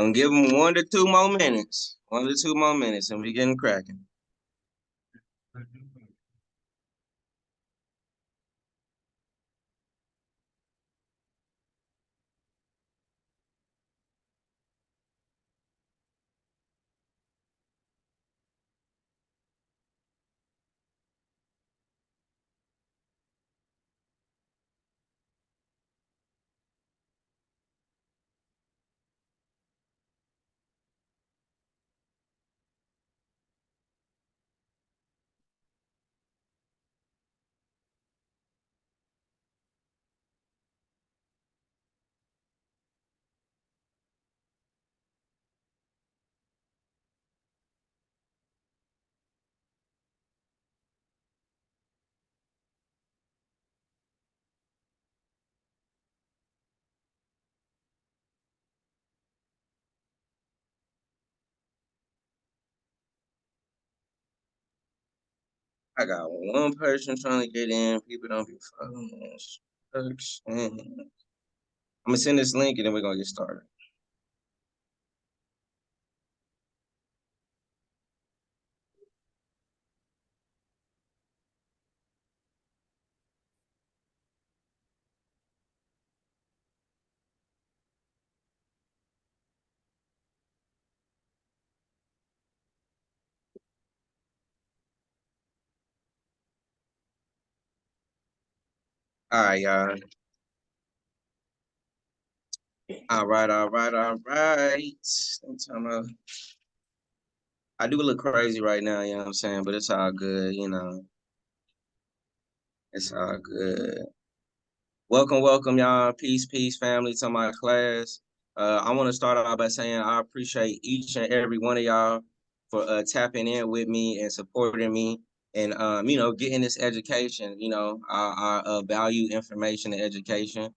I'm give them 1 to 2 more minutes. 1 to 2 more minutes, and we getting cracking. I got one person trying to get in. People don't be following us. I'm gonna send this link and then we're gonna get started. All right, y'all. All right, all right, all right. I do look crazy right now, you know what I'm saying? But it's all good, you know. It's all good. Welcome, welcome, y'all. Peace, peace, family, to my class. I want to start off by saying I appreciate each and every one of y'all for tapping in with me and supporting me and getting this education. I value information and education,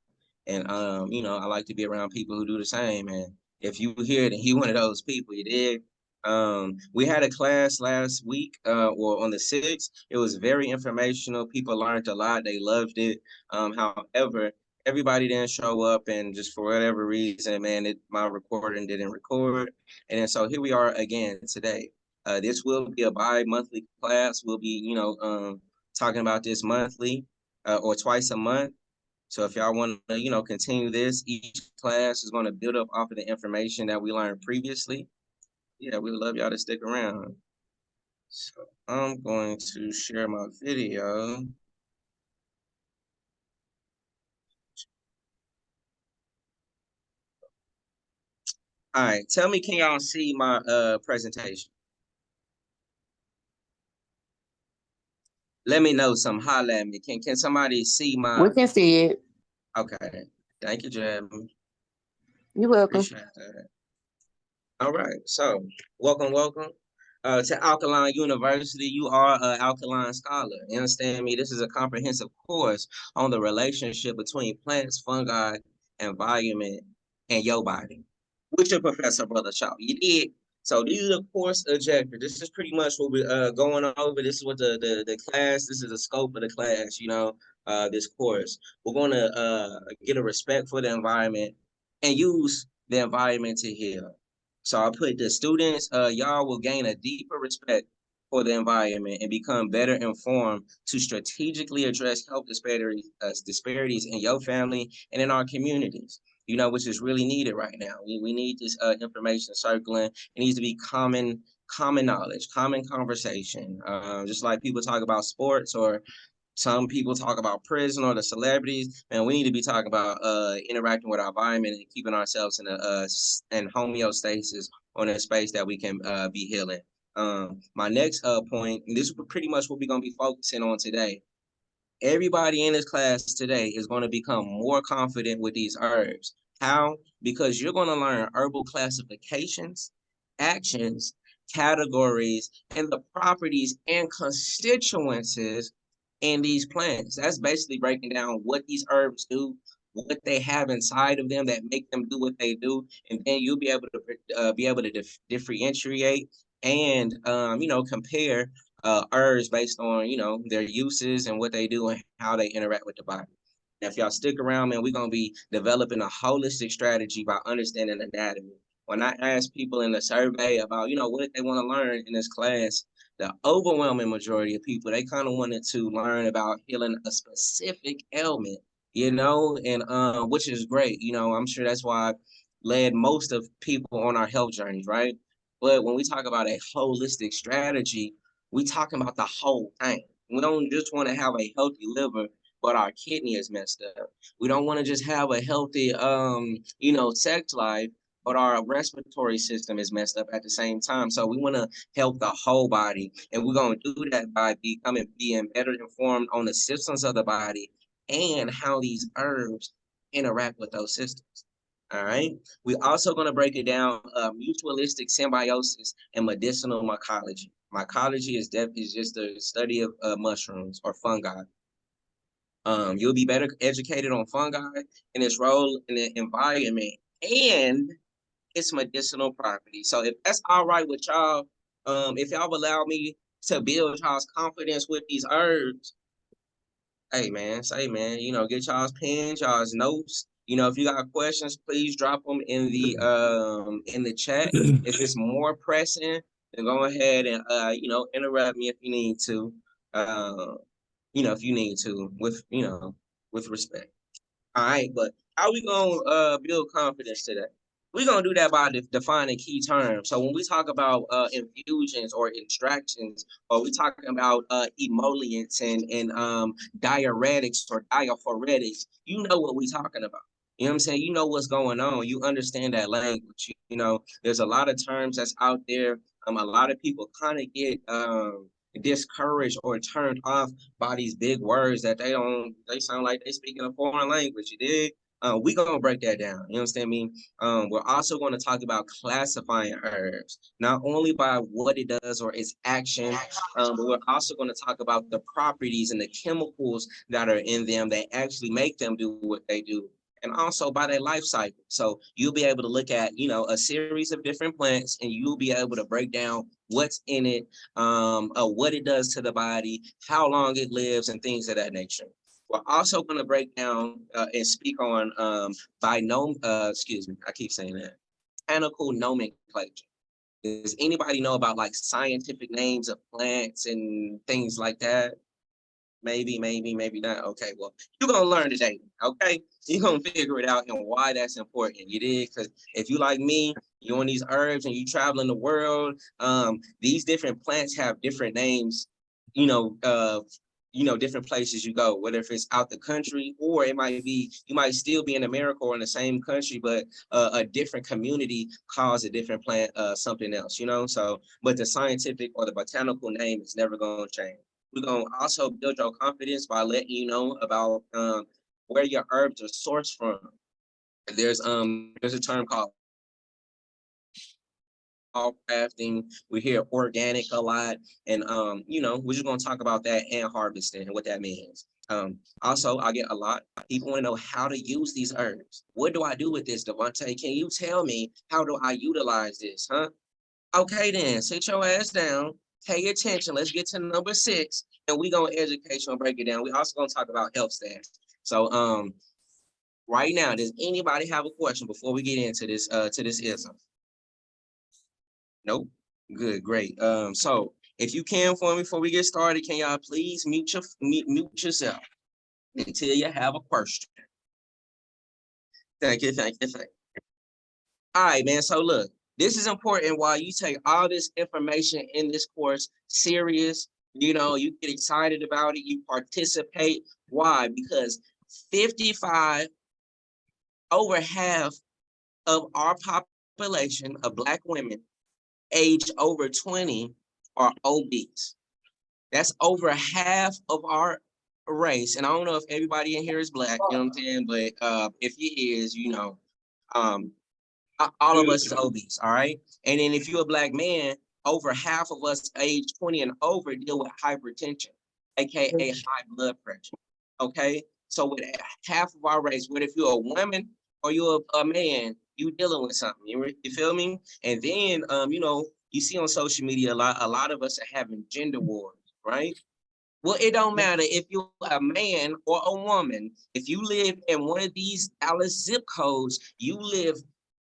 and I like to be around people who do the same. And if you hear it and you one of those people, you did. We had a class last week, or on the 6th. It was very informational. People learned a lot. They loved it. However, everybody didn't show up, and just for whatever reason, man, my recording didn't record. And then so here we are again today. This will be a bi-monthly class. We'll be, talking about this monthly, or twice a month. So if y'all want to, continue this, each class is going to build up off of the information that we learned previously. Yeah, we would love y'all to stick around. So I'm going to share my video. All right, tell me, can y'all see my presentation? Let me know some. Holla at me. Can somebody see my? We can see it. Okay. Thank you, Jasmine. You're welcome. Appreciate that. All right. So welcome, welcome. To Alkaline University. You are an Alkaline scholar. You understand me? This is a comprehensive course on the relationship between plants, fungi, environment, and your body. With your professor, Brother Shaw. You did. So these are the course objectives. This is pretty much what we're going over. This is what the class, this is the scope of the class, this course. We're going to get a respect for the environment and use the environment to heal. So I put the students, y'all will gain a deeper respect for the environment and become better informed to strategically address health disparities in your family and in our communities, which is really needed right now. We need this information circling. It needs to be common knowledge, common conversation. Just like people talk about sports, or some people talk about prison or the celebrities, and we need to be talking about interacting with our environment and keeping ourselves in in homeostasis, on a space that we can be healing. My next point, and this is pretty much what we're going to be focusing on today. Everybody in this class today is going to become more confident with these herbs. How? Because you're going to learn herbal classifications, actions, categories, and the properties and constituencies in these plants. That's basically breaking down what these herbs do, what they have inside of them that make them do what they do, and then you'll be able to differentiate and compare herbs based on their uses and what they do and how they interact with the body. Now, if y'all stick around, man, we're gonna be developing a holistic strategy by understanding anatomy. when I asked people in the survey about, what they want to learn in this class, the overwhelming majority of people, they kind of wanted to learn about healing a specific ailment, and which is great. I'm sure that's why I led most of people on our health journeys, right? But when we talk about a holistic strategy, we talking about the whole thing. We don't just want to have a healthy liver, but our kidney is messed up. We don't want to just have a healthy, sex life, but our respiratory system is messed up at the same time. So we want to help the whole body, and we're going to do that by being better informed on the systems of the body and how these herbs interact with those systems. All right. We're also going to break it down mutualistic symbiosis and medicinal mycology. Mycology is just the study of mushrooms or fungi. You'll be better educated on fungi and its role in the environment and its medicinal properties. So if that's all right with y'all, if y'all allow me to build y'all's confidence with these herbs, hey man, say man, get y'all's pens, y'all's notes. If you got questions, please drop them in the chat. If it's more pressing, then go ahead and interrupt me if you need to. If you need to, with respect. All right, but how we gonna build confidence today? We're gonna do that by defining key terms. So when we talk about infusions or extractions, or we talking about emollients and diuretics or diaphoretics, you know what we talking about. You know what I'm saying? You know what's going on. You understand that language. There's a lot of terms that's out there. A lot of people kind of get discouraged or turned off by these big words that they sound like they speak in a foreign language. You did. We gonna break that down. You understand me? We're also going to talk about classifying herbs, not only by what it does or its action, but we're also going to talk about the properties and the chemicals that are in them that actually make them do what they do, and also by their life cycle. So you'll be able to look at, a series of different plants, and you'll be able to break down what's in it, what it does to the body, how long it lives, and things of that nature. We're also going to break down and speak on excuse me, I keep saying that, botanical nomenclature. Does anybody know about like scientific names of plants and things like that? Maybe not. Okay, well, you're gonna learn today. Okay, you're gonna figure it out and why that's important. You did, because if you like me, you on these herbs and you traveling the world, these different plants have different names. You know, uh, different places you go, whether if it's out the country or it might be you might still be in America or in the same country, but a different community calls a different plant something else. So, but the scientific or the botanical name is never gonna change. We're gonna also build your confidence by letting you know about where your herbs are sourced from. There's a term called crafting. We hear organic a lot, and we're just gonna talk about that and harvesting and what that means. Also, I get a lot of people want to know how to use these herbs. What do I do with this, Devontae? Can you tell me how do I utilize this? Huh? Okay, then sit your ass down, pay attention. Let's get to number 6, and we gonna educate you and break it down. We also gonna talk about health stats. So, right now, does anybody have a question before we get into this ism? Nope. Good, great. So if you can for me before we get started, can y'all please mute yourself until you have a question? Thank you. All right, man. So look, this is important while you take all this information in this course serious. You get excited about it, you participate. Why? Because 55, over half of our population of Black women age over 20 are obese. That's over half of our race. And I don't know if everybody in here is Black, you know what I'm saying? But if you is, um, all of us is obese, all right? And then if you're a Black man, over half of us age 20 and over deal with hypertension, aka high blood pressure. Okay, so with half of our race, whether if you're a woman or you're a man, you dealing with something. You feel me? And then you see on social media a lot of us are having gender wars, right? Well, it don't matter if you're a man or a woman. If you live in one of these Dallas zip codes, you live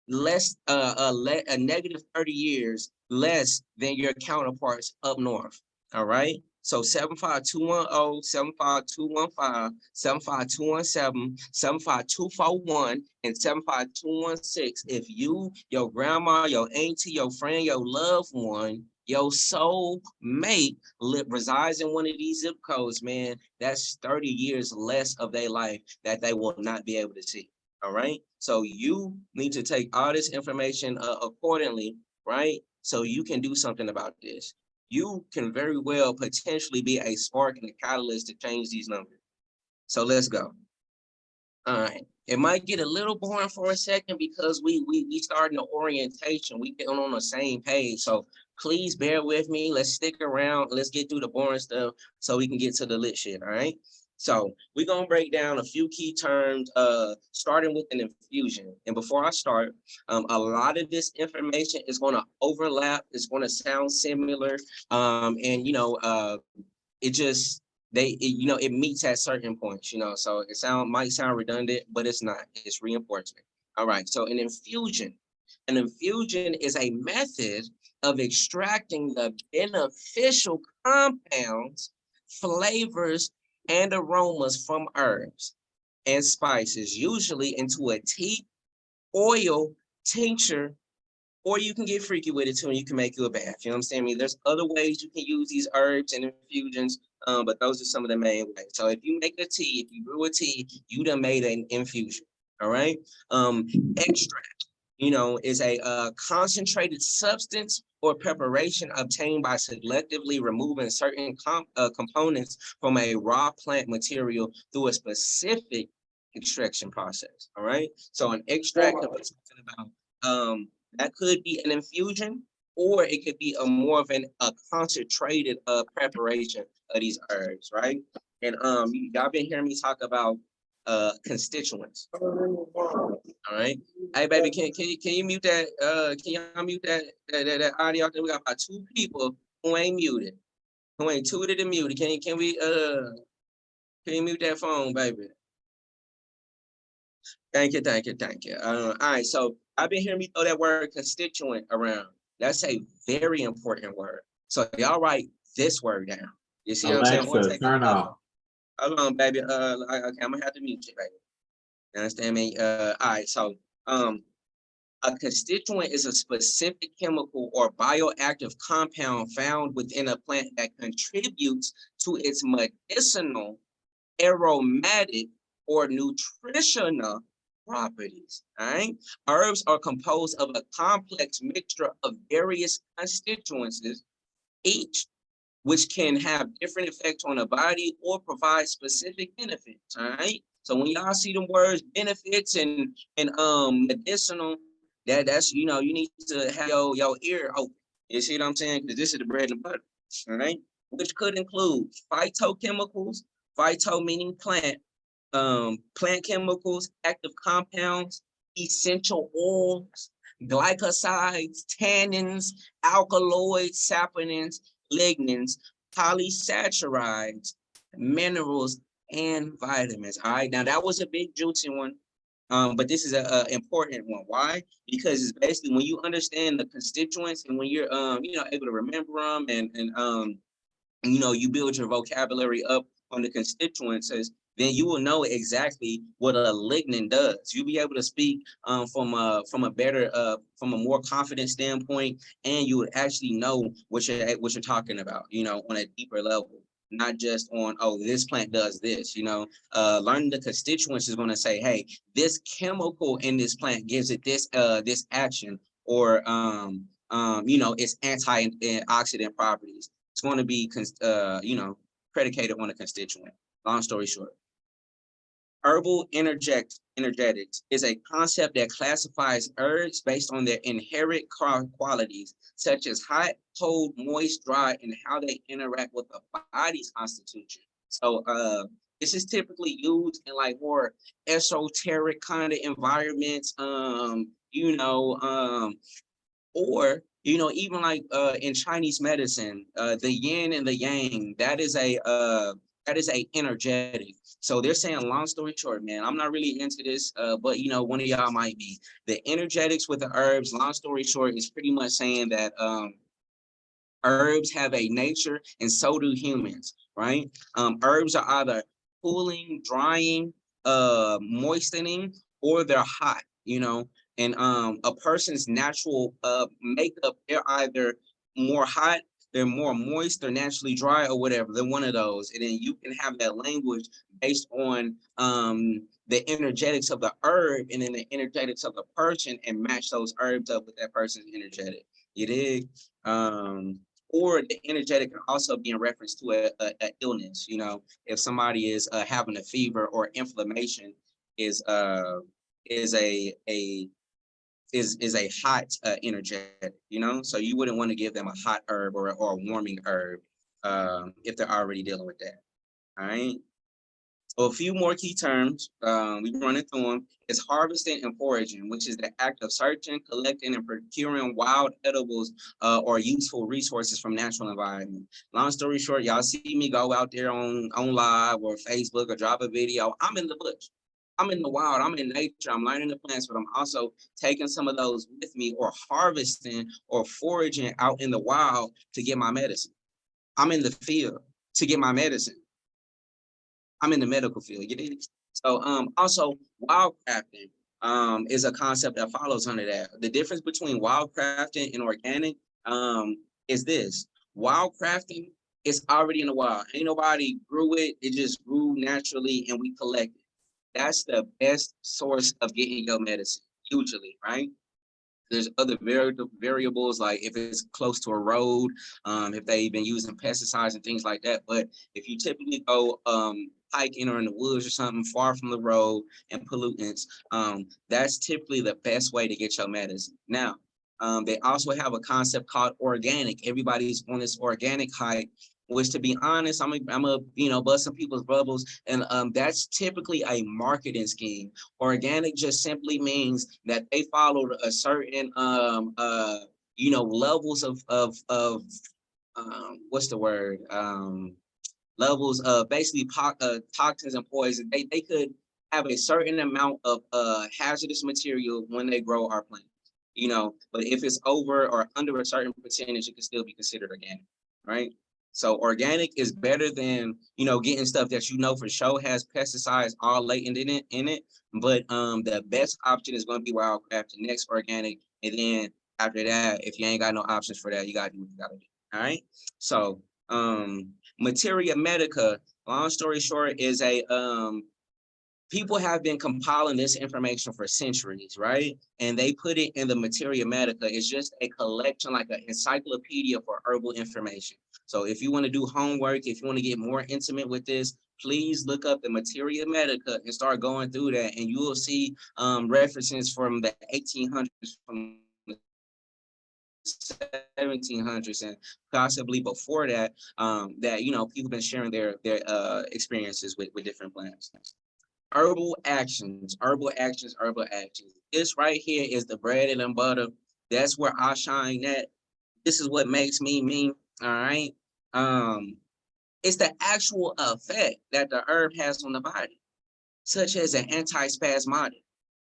less a negative 30 years less than your counterparts up north. All right. So 75210, 75215, 75217, 75241, and 75216. If you, your grandma, your auntie, your friend, your loved one, your soul mate resides in one of these zip codes, man, that's 30 years less of their life that they will not be able to see. All right. So you need to take all this information accordingly, right? So you can do something about this. You can very well potentially be a spark and a catalyst to change these numbers. So let's go. All right. It might get a little boring for a second because we starting the orientation. We get on the same page. So please bear with me. Let's stick around. Let's get through the boring stuff so we can get to the lit shit. All right. So we're gonna break down a few key terms, starting with an infusion. And before I start, a lot of this information is gonna overlap. It's gonna sound similar, and it just it meets at certain points, so it might sound redundant, but it's not. It's reinforcement. All right. So an infusion is a method of extracting the beneficial compounds, flavors, and aromas from herbs and spices, usually into a tea, oil, tincture, or you can get freaky with it too, and you can make you a bath. You know what I'm saying? I mean, there's other ways you can use these herbs and infusions, but those are some of the main ways. So if you make a tea, if you brew a tea, you done made an infusion. All right. Extract, is a concentrated substance or preparation obtained by selectively removing certain components from a raw plant material through a specific extraction process. All right. So an extract could be something about that could be an infusion, or it could be a more of a concentrated preparation of these herbs, right? And y'all been hearing me talk about constituents. All right. Hey baby, can you mute that? Can y'all mute that audio? We got about 2 people who ain't muted, who ain't tooted and muted. Can you mute that phone, baby? Thank you, thank you, thank you. All right, so I've been hearing me throw that word constituent around. That's a very important word. So y'all write this word down. You see what I'm saying? I want to Alexa, take turn off. hold on, baby. Okay, I'm gonna have to mute you, baby. You understand me? All right, so a constituent is a specific chemical or bioactive compound found within a plant that contributes to its medicinal, aromatic, or nutritional properties. All right. Herbs are composed of a complex mixture of various constituents, each which can have different effects on the body or provide specific benefits. All right. So when y'all see the words benefits and medicinal, that's you need to have your ear open. You see what I'm saying? Because this is the bread and butter. All right. Which could include phytochemicals, phyto meaning plant chemicals, active compounds, essential oils, glycosides, tannins, alkaloids, saponins, lignins, polysaccharides, minerals, and vitamins. All right, now that was a big juicy one. But this is a important one. Why? Because it's basically when you understand the constituents and when you're able to remember them and you build your vocabulary up on the constituents, then you will know exactly what a lignin does. You'll be able to speak from a better from a more confident standpoint, and you would actually know what you're talking about, on a deeper level, not just on, oh, this plant does this. Learning the constituents is going to say, hey, this chemical in this plant gives it this action, or its antioxidant properties. It's going to be predicated on a constituent. Long story short, herbal energetics is a concept that classifies herbs based on their inherent qualities, such as hot, cold, moist, dry, and how they interact with the body's constitution. So this is typically used in like more esoteric kind of environments, or even like in Chinese medicine, the yin and the yang, that is That is a energetic. So they're saying, long story short, man, I'm not really into this, but one of y'all might be. The energetics with the herbs, long story short, is pretty much saying that herbs have a nature and so do humans, right? Herbs are either cooling, drying, moistening, or they're hot, and a person's natural makeup, they're either more hot, they're more moist, they're naturally dry, or whatever. They're one of those. And then you can have that language based on the energetics of the herb and then the energetics of the person, and match those herbs up with that person's energetic. You dig? Or the energetic can also be in reference to a illness. If somebody is having a fever, or inflammation is is a is a hot energetic. So you wouldn't want to give them a hot herb or a warming herb if they're already dealing with that. All right. So a few more key terms, we've running through them, is harvesting and foraging, which is the act of searching, collecting, and procuring wild edibles or useful resources from natural environment. Long story short, y'all see me go out there on live or Facebook or drop a video. I'm in the bush. I'm in the wild. I'm in nature. I'm learning the plants, but I'm also taking some of those with me, or harvesting or foraging out in the wild to get my medicine. I'm in the field to get my medicine. I'm in the medical field. You did. So also wildcrafting is a concept that follows under that. The difference between wildcrafting and organic is this. Wildcrafting is already in the wild. Ain't nobody grew it. It just grew naturally and we collect it. That's the best source of getting your medicine, usually, right? There's other variables, like if it's close to a road, if they've been using pesticides and things like that. But if you typically go hiking or in the woods or something far from the road and pollutants, that's typically the best way to get your medicine. Now, they also have a concept called organic. Everybody's on this organic hype, which, to be honest, I'm a bust some people's bubbles, and that's typically a marketing scheme. Organic just simply means that they followed a certain levels of what's the word, levels of basically toxins and poison. They could have a certain amount of hazardous material when they grow our plant, but if it's over or under a certain percentage, it can still be considered organic, right? So organic is better than getting stuff that for sure has pesticides all latent in it. But the best option is going to be wildcraft, the next organic, and then after that, if you ain't got no options for that, you gotta do what you gotta do. All right. So Materia Medica, long story short, is a people have been compiling this information for centuries, right? And they put it in the Materia Medica. It's just a collection, like an encyclopedia for herbal information. So if you want to do homework, if you want to get more intimate with this, please look up the Materia Medica and start going through that, and you will see references from the 1800s, from the 1700s, and possibly before that, that people have been sharing their experiences with different plants. Herbal actions, herbal actions, herbal actions. This right here is the bread and butter. That's where I shine at. This is what makes me me. All right. It's the actual effect that the herb has on the body, such as an antispasmodic,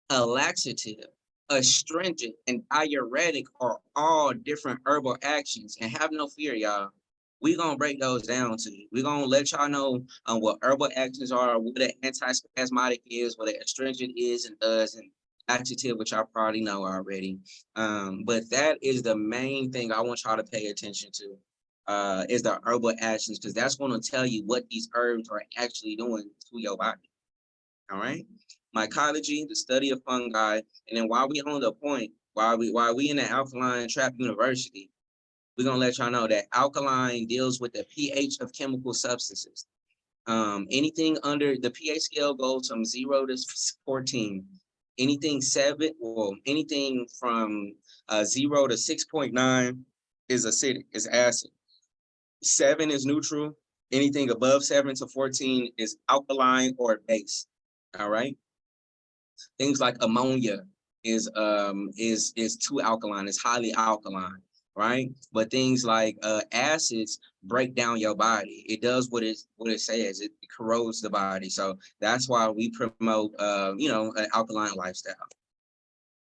a laxative, astringent, and diuretic are all different herbal actions. And have no fear, y'all. We're going to break those down to you. We're going to let y'all know what herbal actions are, what an antispasmodic is, what an astringent is and does, and laxative, which y'all probably know already. But that is the main thing I want y'all to pay attention to, is the herbal actions, because that's going to tell you what these herbs are actually doing to your body. All right. Mycology, the study of fungi. And then while we on the point, while we in the Alkaline Trap University, we're gonna let y'all know that alkaline deals with the pH of chemical substances. Anything under the pH scale goes from 0 to 14. Anything 7, well, anything from 0 to 6.9 is acidic, is acid. 7 is neutral. Anything above 7 to 14 is alkaline or base. All right. Things like ammonia is too alkaline, it's highly alkaline, right? But things like acids break down your body. It does what it says. It corrodes the body. So that's why we promote an alkaline lifestyle.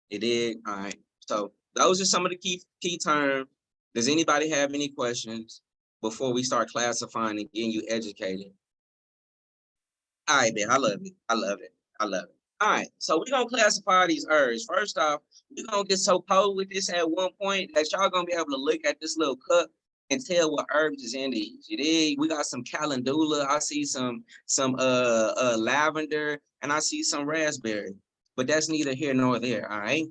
It did. All right. So those are some of the key terms. Does anybody have any questions before we start classifying and getting you educated? All right, man. I love it. I love it. I love it. All right. So we're gonna classify these herbs. First off, we're gonna get so cold with this at one point that y'all gonna be able to look at this little cup and tell what herbs is in these. You dig? We got some calendula. I see some lavender, and I see some raspberry. But that's neither here nor there. All right.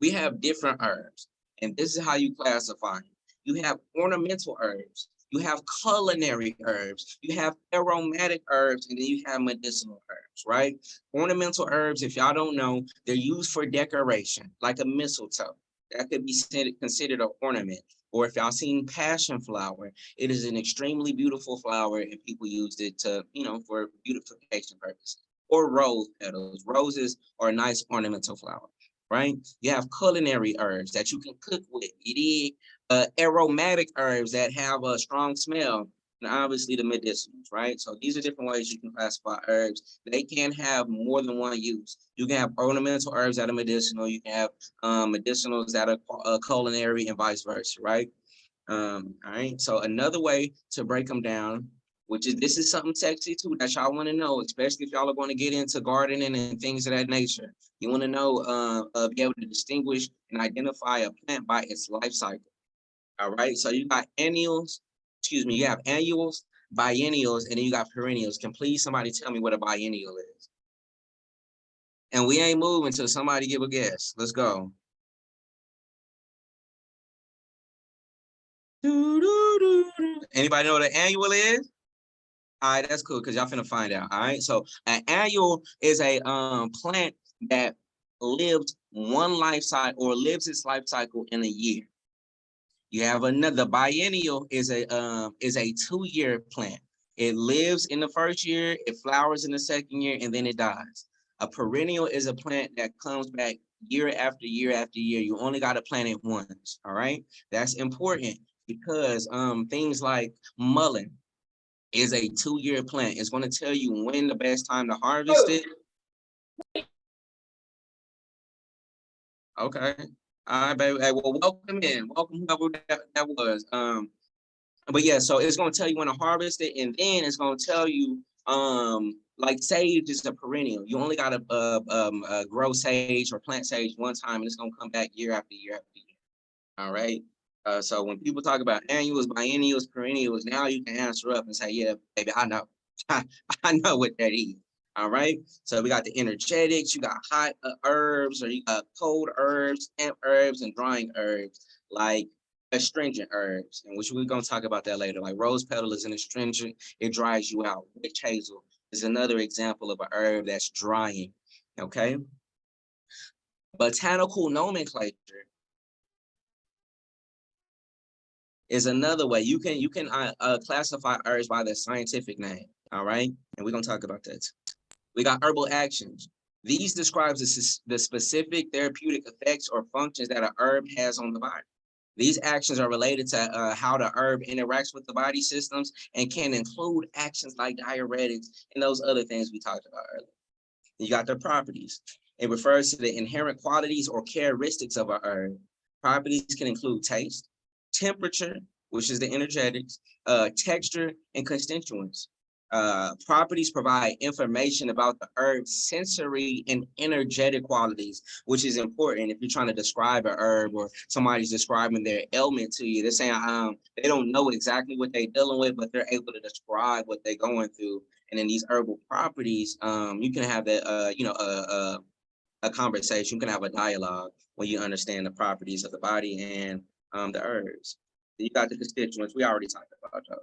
We have different herbs, and this is how you classify them. You have ornamental herbs, you have culinary herbs, you have aromatic herbs, and then you have medicinal herbs, right? Ornamental herbs, if y'all don't know, they're used for decoration, like a mistletoe. That could be considered an ornament. Or if y'all seen passion flower, it is an extremely beautiful flower, and people used it to, for beautification purposes. Or rose petals. Roses are a nice ornamental flower, right? You have culinary herbs that you can cook with. You need aromatic herbs that have a strong smell, and obviously the medicinals, right? So these are different ways you can classify herbs. They can have more than one use. You can have ornamental herbs that are medicinal. You can have medicinals that are culinary, and vice versa, right? All right. So another way to break them down, this is something sexy too that y'all want to know, especially if y'all are going to get into gardening and things of that nature. You want to know, be able to distinguish and identify a plant by its life cycle. All right. So you got annuals, you have annuals, biennials, and then you got perennials. Can please somebody tell me what a biennial is? And we ain't moving until somebody give a guess. Let's go. Anybody know what an annual is? All right, that's cool because y'all finna find out. All right. So an annual is a plant that lives one life cycle or lives its life cycle in a year. You have another biennial is a 2-year plant. It lives in the first year, it flowers in the second year, and then it dies. A perennial is a plant that comes back year after year after year. You only got to plant it once. All right. That's important because things like mullein is a 2-year plant. It's going to tell you when the best time to harvest it. Okay. All right, baby. Hey, well, welcome in. Welcome whoever that was. But yeah, so it's going to tell you when to harvest it, and then it's going to tell you, like sage is a perennial. You only got to grow sage or plant sage one time, and it's going to come back year after year after year. All right. So when people talk about annuals, biennials, perennials, now you can answer up and say, yeah, baby, I know. I know what that is. All right. So we got the energetics, you got hot herbs, or you got cold herbs, damp herbs, and drying herbs, like astringent herbs. And which we're going to talk about that later. Like rose petal is an astringent, it dries you out. Witch hazel is another example of a herb that's drying. Okay. Botanical nomenclature is another way you can classify herbs by their scientific name. All right, and we're gonna talk about that. We got herbal actions. These describes the specific therapeutic effects or functions that a herb has on the body. These actions are related to how the herb interacts with the body systems and can include actions like diuretics and those other things we talked about earlier. You got their properties. It refers to the inherent qualities or characteristics of a herb. Properties can include taste, temperature, which is the energetics, texture, and constituents. Properties provide information about the herb's sensory and energetic qualities, which is important if you're trying to describe a herb or somebody's describing their ailment to you. They're saying they don't know exactly what they're dealing with, but they're able to describe what they're going through. And in these herbal properties, you can have that, a conversation. You can have a dialogue when you understand the properties of the body and the herbs. You got the constituents. We already talked about those.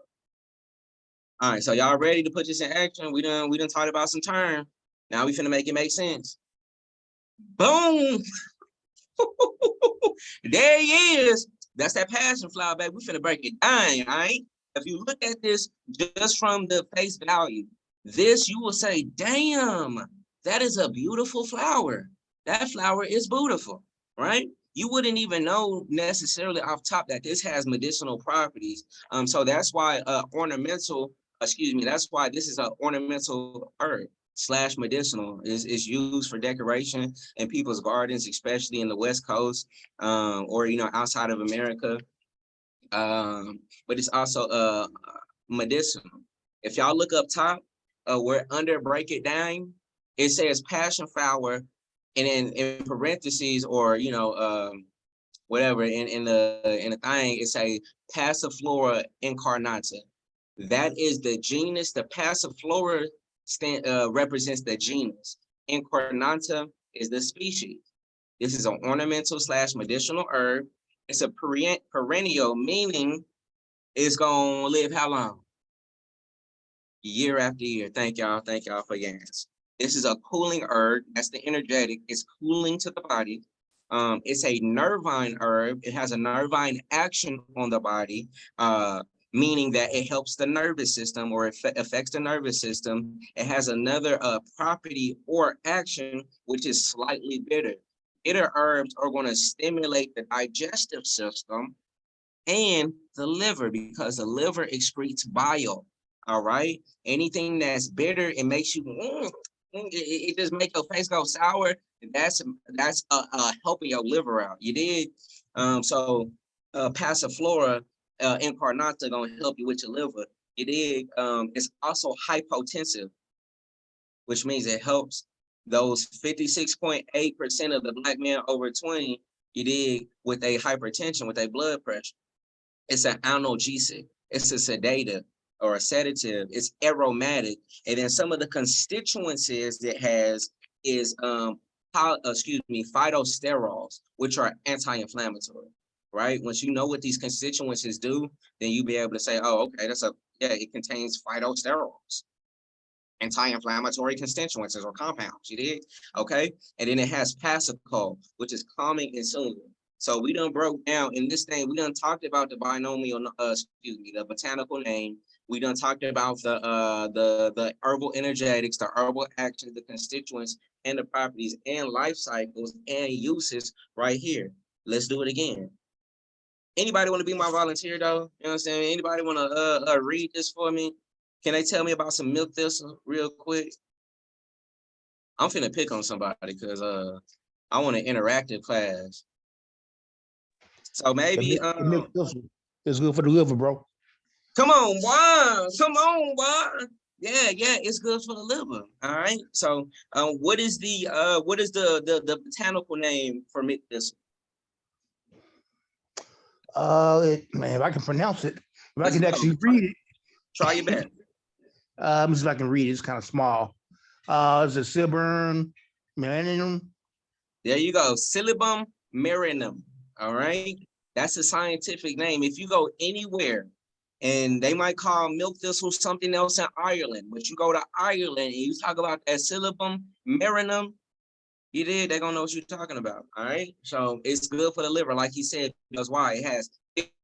All right, so y'all ready to put this in action? We done talked about some terms. Now we finna make it make sense. Boom! There he is. That's that passion flower, baby. We finna break it down, all right? If you look at this just from the face value, this you will say, damn, that is a beautiful flower. That flower is beautiful, right? you wouldn't even know necessarily off top that this has medicinal properties. So that's why that's why this is an ornamental herb slash medicinal is used for decoration in people's gardens, especially in the West Coast, or outside of America. But it's also medicinal. If y'all look up top, where under break it down, it says passion flower, and then in parentheses, or whatever in the thing, it say Passiflora incarnata. That is the genus. The Passiflora represents the genus. Incarnata is the species. This is an ornamental slash medicinal herb. It's a perennial, meaning it's gonna live how long? Year after year. Thank y'all. Thank y'all for your answer. This is a cooling herb. That's the energetic. It's cooling to the body. It's a nervine herb. It has a nervine action on the body, meaning that it helps the nervous system, or it affects the nervous system. It has another property or action, which is slightly bitter. Bitter herbs are going to stimulate the digestive system and the liver, because the liver excretes bile. All right. Anything that's bitter, it makes you it just make your face go sour. That's helping your liver out. You did. So Passiflora incarnata gonna help you with your liver. You did. It's also hypotensive, which means it helps those 56.8% of the Black men over 20, you did, with a hypertension, with a blood pressure. It's an analgesic. It's a sedative or a sedative. It's aromatic. And then some of the constituencies it has is phytosterols, which are anti-inflammatory, right? Once you know what these constituencies do, then you be able to say, oh, okay, it contains phytosterols, anti-inflammatory constituencies or compounds. You did? Okay. And then it has Passacol, which is calming and soothing. So we done broke down in this thing. We done talked about the binomial, the botanical name. We done talked about the herbal energetics, the herbal actions, the constituents, and the properties and life cycles and uses right here. Let's do it again. Anybody want to be my volunteer though? You know what I'm saying? Anybody want to read this for me? Can they tell me about some milk thistle real quick? I'm finna pick on somebody because I want an interactive class. So maybe milk thistle is good for the liver, bro. Come on, boy. Come on, boy. Yeah, it's good for the liver. All right. So what is the botanical name for milk thistle? Man, if I can pronounce it, if I can actually read it. Try your best. Let me see if I can read it. It's kind of small. It's a Silburn Marinum. There you go. Silybum marinum. All right. That's a scientific name. If you go anywhere, and they might call milk thistle something else in Ireland, but you go to Ireland and you talk about that Silybum marinum, they're gonna know what you're talking about. All right. So it's good for the liver, like he said, because why? It has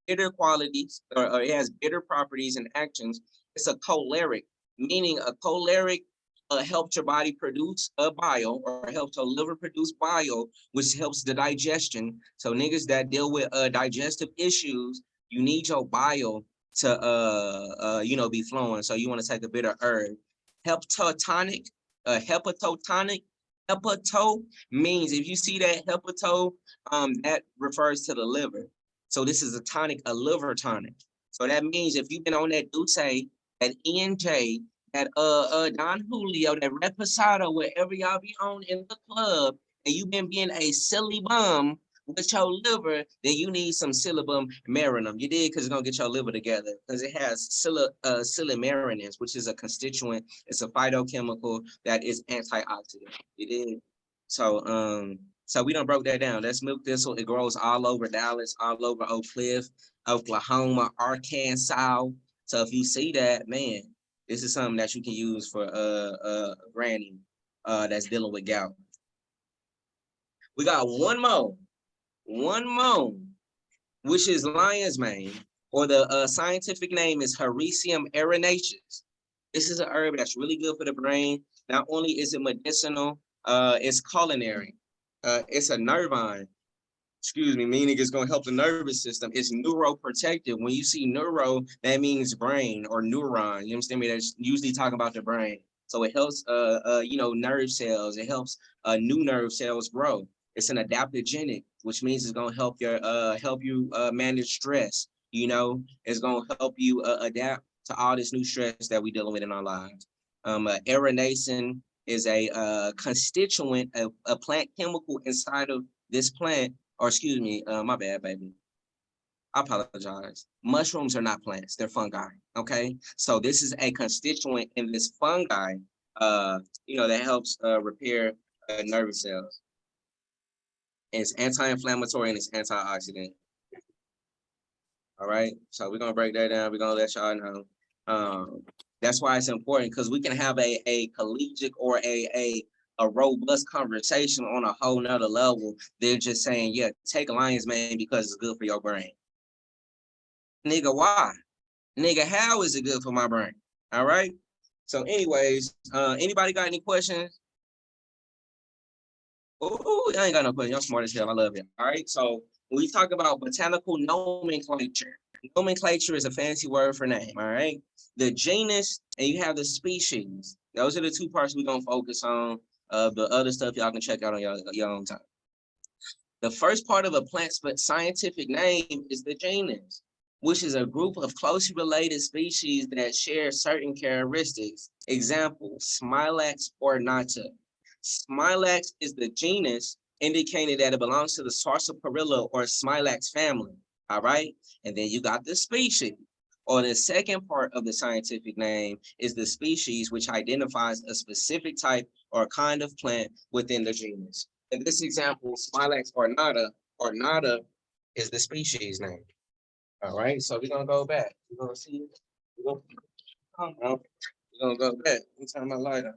bitter qualities, or it has bitter properties and actions. It's a choleric, meaning a choleric helps your body produce a bile, or helps your liver produce bile, which helps the digestion. So niggas that deal with digestive issues, you need your bile to be flowing. So you want to take a bitter herb. Hepatotonic, hepatotonic. Hepato means, if you see that hepato, that refers to the liver. So this is a tonic, a liver tonic. So that means if you've been on that Dulce, that ENJ, that Don Julio, that Reposado, wherever y'all be on in the club, and you've been being a silly bum with your liver, then you need some Silybum marinum. You did, because it's gonna get your liver together, because it has silymarinins, which is a constituent. It's a phytochemical that is antioxidant. You did. So we done broke that down. That's milk thistle. It grows all over Dallas, all over Oak Cliff, Oklahoma, Arkansas. So if you see that, man, this is something that you can use for granny that's dealing with gout. We got one more, which is lion's mane, or the scientific name is Hericium erinaceus. This is an herb that's really good for the brain. Not only is it medicinal, it's culinary. It's a nervine. excuse me, meaning it's going to help the nervous system. It's neuroprotective. When you see neuro, that means brain or neuron. You understand me? That's usually talking about the brain. So it helps, nerve cells. It helps new nerve cells grow. It's an adaptogenic, which means it's going to help you manage stress. It's going to help you adapt to all this new stress that we're dealing with in our lives. Aeronacin is a constituent, a plant chemical inside of this plant, or excuse me, my bad, baby. I apologize. Mushrooms are not plants, they're fungi, okay? So this is a constituent in this fungi, that helps repair nervous cells. It's anti-inflammatory and it's antioxidant. All right, so we're gonna break that down. We're gonna let y'all know. That's why it's important, because we can have a collegiate or a robust conversation on a whole nother level than just saying, yeah, take lion's mane because it's good for your brain. Nigga, why? Nigga, how is it good for my brain? All right. So anyways, anybody got any questions? Oh, I ain't got no question. Y'all smart as hell. I love it. All right. So when we talk about botanical nomenclature, nomenclature is a fancy word for name. All right. The genus and you have the species. Those are the two parts we're gonna focus on. The other stuff y'all can check out on your own time. The first part of a plant's scientific name is the genus, which is a group of closely related species that share certain characteristics. Example, Smilax ornata. Smilax is the genus, indicating that it belongs to the Sarsaparilla or Smilax family. All right. And then you got the species, or the second part of the scientific name is the species, which identifies a specific type or kind of plant within the genus. In this example, Smilax ornata is the species name. All right, so we're gonna go back. We're gonna see. We're gonna go back. Let me turn my light on.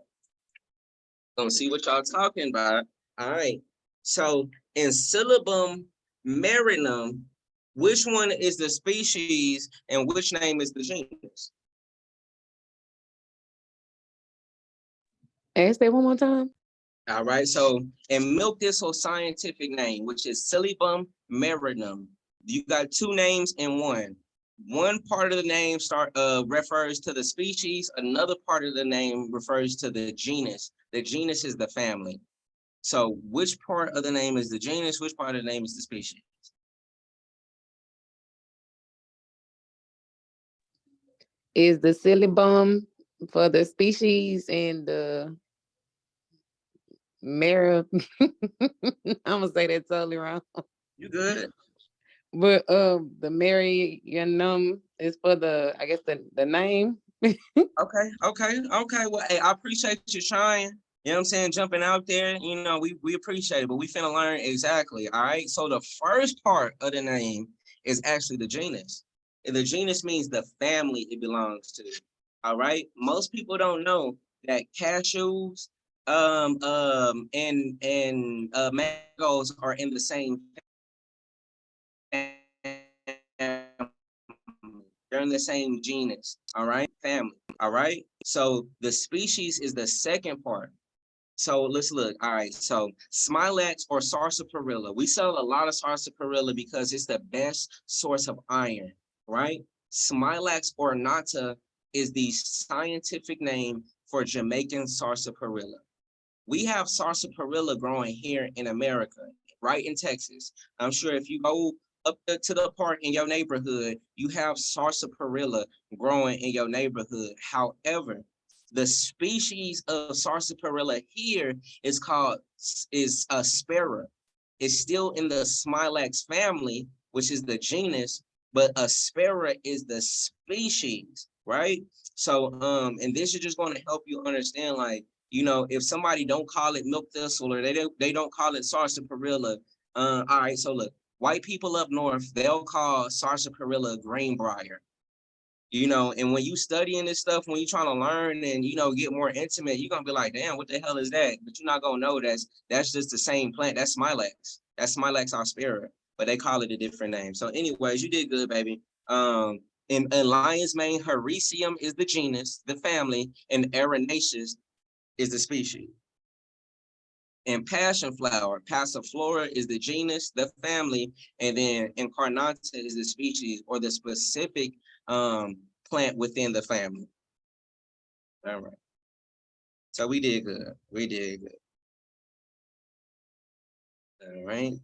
Gonna see what y'all talking about. All right. So in Syllabum marinum, which one is the species and which name is the genus? Ask that one more time. All right. So in milk thistle scientific name, which is Syllabum marinum, you got two names in one. One part of the name refers to the species. Another part of the name refers to the genus. The genus is the family. So which part of the name is the genus? Which part of the name is the species? Is the Syllabum for the species and the Mara? I'm gonna say that totally wrong. You good? But the Marianum is for the, I guess, the name. Okay. Well, hey, I appreciate you trying. You know what I'm saying? Jumping out there, we appreciate it, but we finna learn exactly. All right. So the first part of the name is actually the genus. And the genus means the family it belongs to. All right. Most people don't know that cashews and mangoes are in the same family. They're in the same genus, all right? Family, all right? So the species is the second part. So let's look. All right. So Smilax or Sarsaparilla. We sell a lot of Sarsaparilla because it's the best source of iron, right? Smilax ornata is the scientific name for Jamaican Sarsaparilla. We have Sarsaparilla growing here in America, right in Texas. I'm sure if you go up to the park in your neighborhood, you have sarsaparilla growing in your neighborhood. However, the species of sarsaparilla here is Aspera. It's still in the Smilax family, which is the genus, but Aspera is the species, right? So, and this is just going to help you understand, like, if somebody don't call it milk thistle or they don't call it sarsaparilla, all right. So look, white people up north, they'll call sarsaparilla greenbrier. And when you studying this stuff, when you're trying to learn and get more intimate, you're gonna be like, damn, what the hell is that? But you're not gonna know that's just the same plant. That's Smilax. That's Smilax aspera, but they call it a different name. So, anyways, you did good, baby. In lion's mane, Hericium is the genus, the family, and Erinaceus is the species. And passion flower, passiflora is the genus, the family, and then incarnata is the species or the specific plant within the family. All right. So we did good. We did good. All right.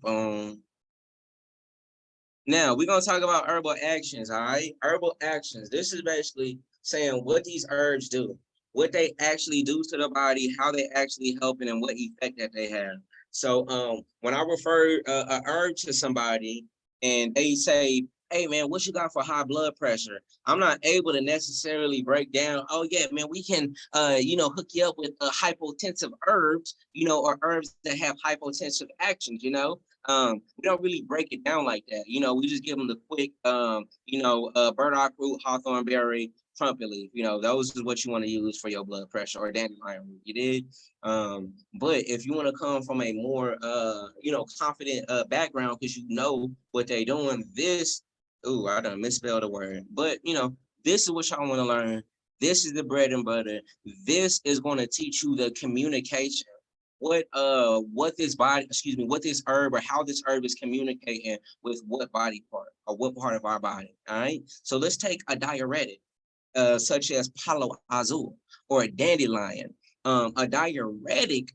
Now we're gonna talk about herbal actions. All right. Herbal actions. This is basically saying what these herbs do, what they actually do to the body, how they actually help it, and what effect that they have. So when I refer a herb to somebody and they say, "Hey man, what you got for high blood pressure?" I'm not able to necessarily break down, "Oh yeah, man, we can hook you up with hypotensive herbs, or herbs that have hypotensive actions, we don't really break it down like that. We just give them the quick, burdock root, hawthorn berry, trumpet leaf. Those is what you want to use for your blood pressure, or dandelion root. You did. But if you want to come from a more, confident background, because you know what they're doing, I done misspelled the word. But this is what y'all want to learn. This is the bread and butter. This is going to teach you the communication. What this herb, or how this herb is communicating with what body part, or what part of our body. All right. So let's take a diuretic, such as palo azul or a dandelion. A diuretic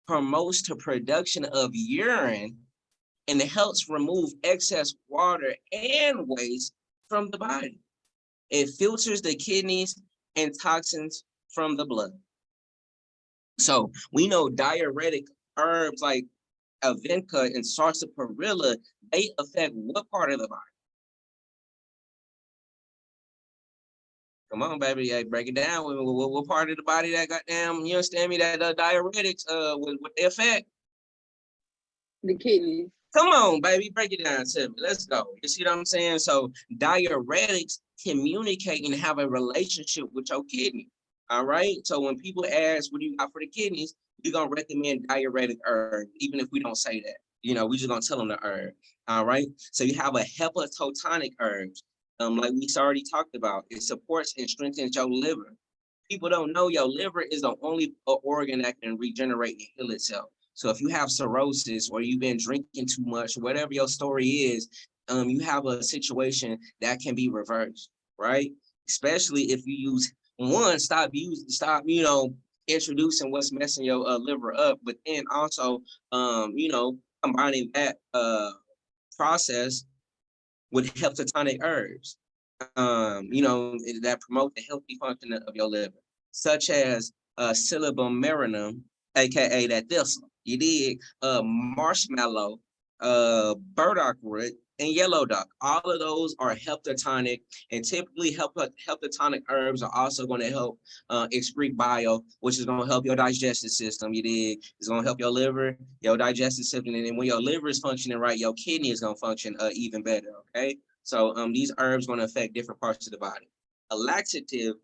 promotes the production of urine, and it helps remove excess water and waste from the body. It filters the kidneys and toxins from the blood. So we know diuretic herbs like avenca and sarsaparilla, they affect what part of the body? Come on, baby, hey, break it down. What part of the body that goddamn, you understand me, that diuretics, what they affect? The kidneys. Come on, baby, break it down to me. Let's go. You see what I'm saying? So diuretics communicate and have a relationship with your kidney. All right. So when people ask, what do you got for the kidneys? We're gonna recommend diuretic herb, even if we don't say that. We just gonna tell them the herb. All right. So you have a hepatotonic herbs. Like we already talked about, it supports and strengthens your liver. People don't know your liver is the only organ that can regenerate and heal itself. So if you have cirrhosis, or you've been drinking too much, whatever your story is, you have a situation that can be reversed, right? Especially if you use stop introducing what's messing your liver up, but then also, combining that process with heptatonic herbs, that promote the healthy function of your liver, such as Silybum marinum, aka that thistle. You dig? Marshmallow, burdock root, and yellow dock. All of those are heptatonic, and typically heptatonic herbs are also going to help excrete bile, which is going to help your digestive system. You dig? It's going to help your liver, your digestive system, and then when your liver is functioning right, your kidney is going to function even better. Okay. So these herbs going to affect different parts of the body. A laxative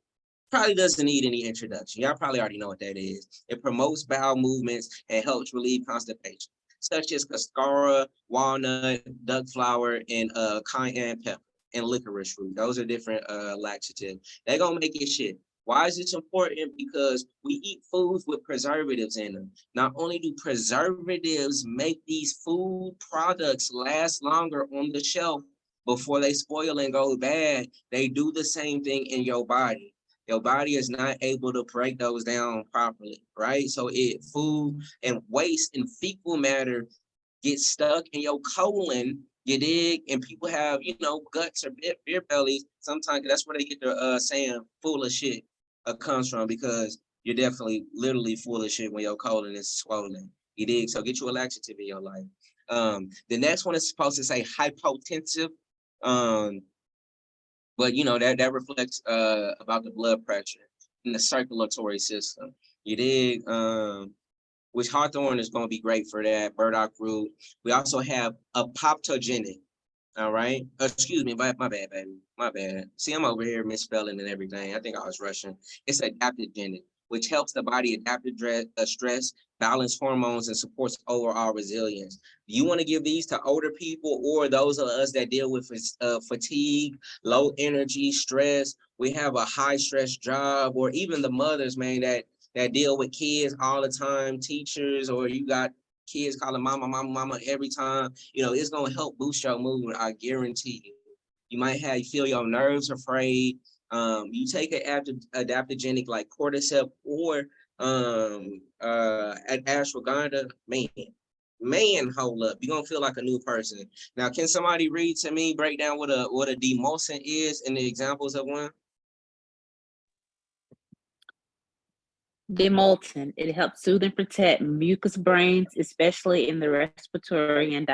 probably doesn't need any introduction. Y'all probably already know what that is. It promotes bowel movements and helps relieve constipation, such as cascara, walnut, duck flower, and cayenne pepper, and licorice root. Those are different laxatives. They're gonna make it shit. Why is this important? Because we eat foods with preservatives in them. Not only do preservatives make these food products last longer on the shelf before they spoil and go bad, they do the same thing in your body. Your body is not able to break those down properly, right? So food and waste and fecal matter get stuck in your colon, you dig? And people have, guts or beer bellies. Sometimes that's where they get their saying full of shit comes from, because you're definitely literally full of shit when your colon is swollen. You dig? So get you a laxative in your life. The next one is supposed to say hypotensive. But that reflects about the blood pressure in the circulatory system. You dig? Which hawthorn is going to be great for that. Burdock root. We also have apoptogenic. All right. Excuse me, my bad, baby. My bad. See, I'm over here misspelling and everything. I think I was rushing. It's adaptogenic, which helps the body adapt to stress, balance hormones, and supports overall resilience. You want to give these to older people, or those of us that deal with fatigue, low energy, stress. We have a high stress job, or even the mothers, man, that that deal with kids all the time, teachers, or you got kids calling mama, mama, mama every time, it's gonna help boost your mood. I guarantee you. You might feel your nerves are frayed. You take an adaptogenic like cordyceps or an ashwagandha, man, hold up. You're gonna feel like a new person. Now, can somebody read to me, break down what a demulcent is and the examples of one? Demulcent. It helps soothe and protect mucous brains, especially in the respiratory and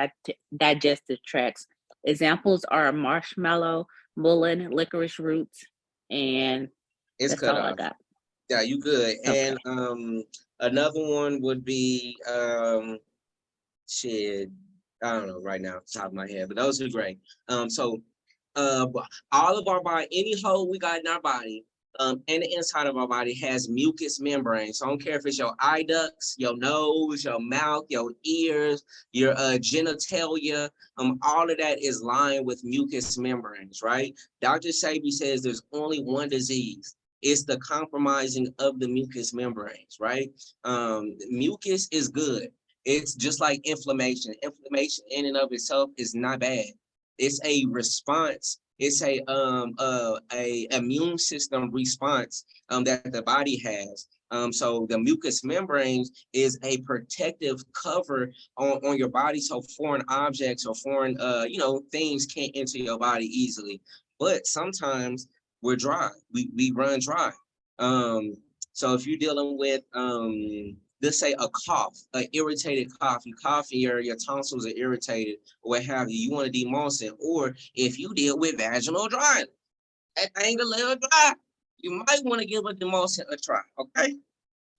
digestive tracts. Examples are marshmallow, mullein, licorice roots, and It's that's cut all I off. got. Yeah, you good. Okay. And another one would be shit. I don't know right now off the top of my head, but those are great. So all of our body, any hole we got in our body, and the inside of our body has mucous membranes. So I don't care if it's your eye ducts, your nose, your mouth, your ears, your genitalia. All of that is lined with mucous membranes, right? Dr. Sabi says there's only one disease. It's the compromising of the mucous membranes, right? Mucus is good. It's just like inflammation. Inflammation in and of itself is not bad. It's a response. It's a immune system response that the body has. So the mucous membranes is a protective cover on your body, so foreign objects or foreign things can't enter your body easily. But sometimes we're dry. We run dry. So if you're dealing with let's say a cough, an irritated cough, you cough and your tonsils are irritated, or what have you, you want to demulcent. Or if you deal with vaginal dryness, that thing a little dry, you might want to give a demulcent a try, okay?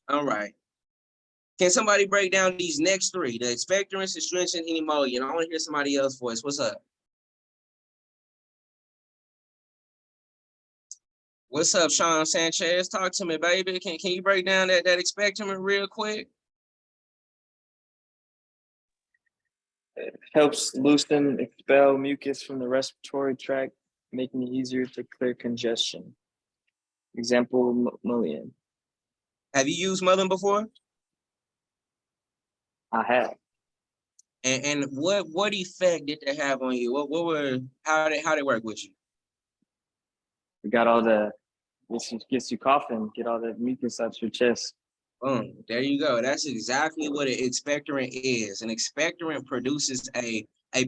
All right. Can somebody break down these next three, the expectorants, astringent, and emollient? I want to hear somebody else's voice. What's up? What's up, Sean Sanchez? Talk to me, baby. Can you break down that expectorant real quick? It helps loosen, expel mucus from the respiratory tract, making it easier to clear congestion. Example, mullein. Have you used mullein before? I have. And what effect did they have on you? How they work with you? We got all the, gets you coughing, get all the mucus out your chest. There you go. That's exactly what an expectorant is. An expectorant produces a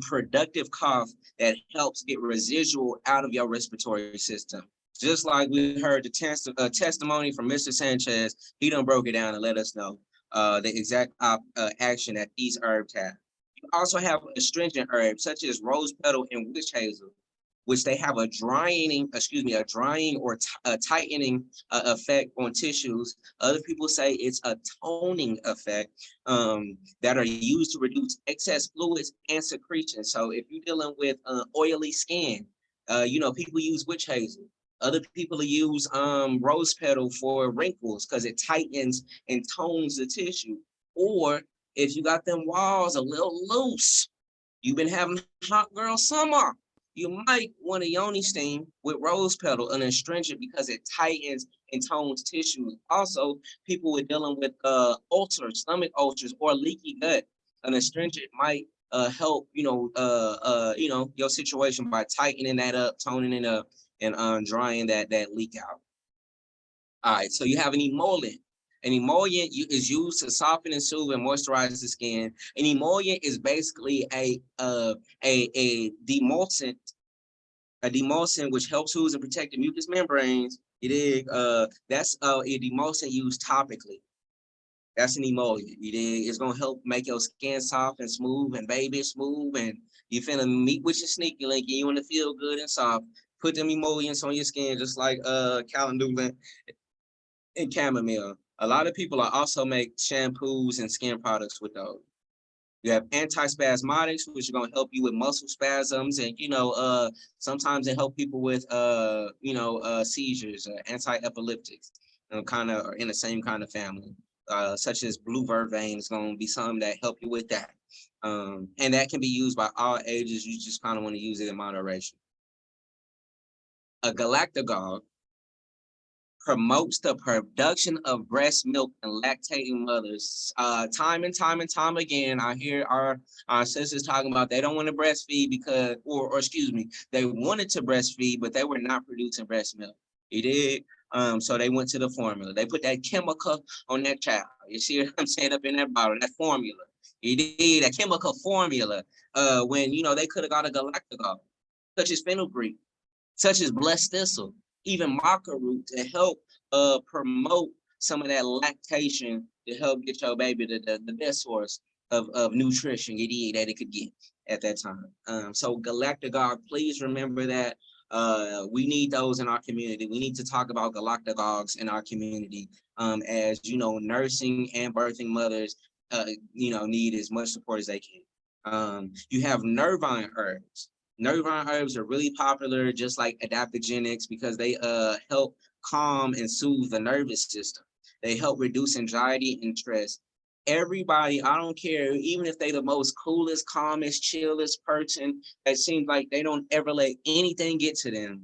productive cough that helps get residual out of your respiratory system. Just like we heard the testimony from Mr. Sanchez, he done broke it down and let us know the exact action that these herbs have. You also have astringent herbs such as rose petal and witch hazel, which they have a drying or a tightening effect on tissues. Other people say it's a toning effect that are used to reduce excess fluids and secretion. So if you're dealing with oily skin, people use witch hazel. Other people use rose petal for wrinkles because it tightens and tones the tissue. Or if you got them walls a little loose, you've been having hot girl summer, you might want a yoni steam with rose petal and astringent because it tightens and tones tissues. Also, people with dealing with ulcers, stomach ulcers, or leaky gut, an astringent might help your situation by tightening that up, toning it up, and drying that leak out. All right, so you have an emollient. An emollient is used to soften and soothe and moisturize the skin. An emollient is basically a demulcent, which helps soothe and protect the mucous membranes. You dig? That's a demulcent used topically. That's an emollient. You dig? It's gonna help make your skin soft and smooth and baby smooth, and you finna meet with your sneaky link and you wanna feel good and soft. Put them emollients on your skin just like calendula and chamomile. A lot of people are also make shampoos and skin products with those. You have antispasmodics, which are going to help you with muscle spasms, and sometimes they help people with seizures. Anti-epileptics, kind of are in the same kind of family. Such as blue vervain is going to be something that help you with that, and that can be used by all ages. You just kind of want to use it in moderation. A galactagogue promotes the production of breast milk in lactating mothers. Time and time again, I hear our sisters talking about they don't want to breastfeed because, or excuse me, they wanted to breastfeed, but they were not producing breast milk. You did. So they went to the formula. They put that chemical on that child. You see what I'm saying, up in that bottle, that formula. You did, that chemical formula. When they could have got a galactogol, such as fenugreek, such as blessed thistle, even maca root to help promote some of that lactation to help get your baby the best source of nutrition that it could get at that time. So galactogog, please remember that we need those in our community. We need to talk about galactogogs in our community, as nursing and birthing mothers need as much support as they can. You have nervine herbs. Nervine herbs are really popular, just like adaptogenics, because they help calm and soothe the nervous system. They help reduce anxiety and stress. Everybody, I don't care, even if they the most coolest, calmest, chillest person, that seems like they don't ever let anything get to them,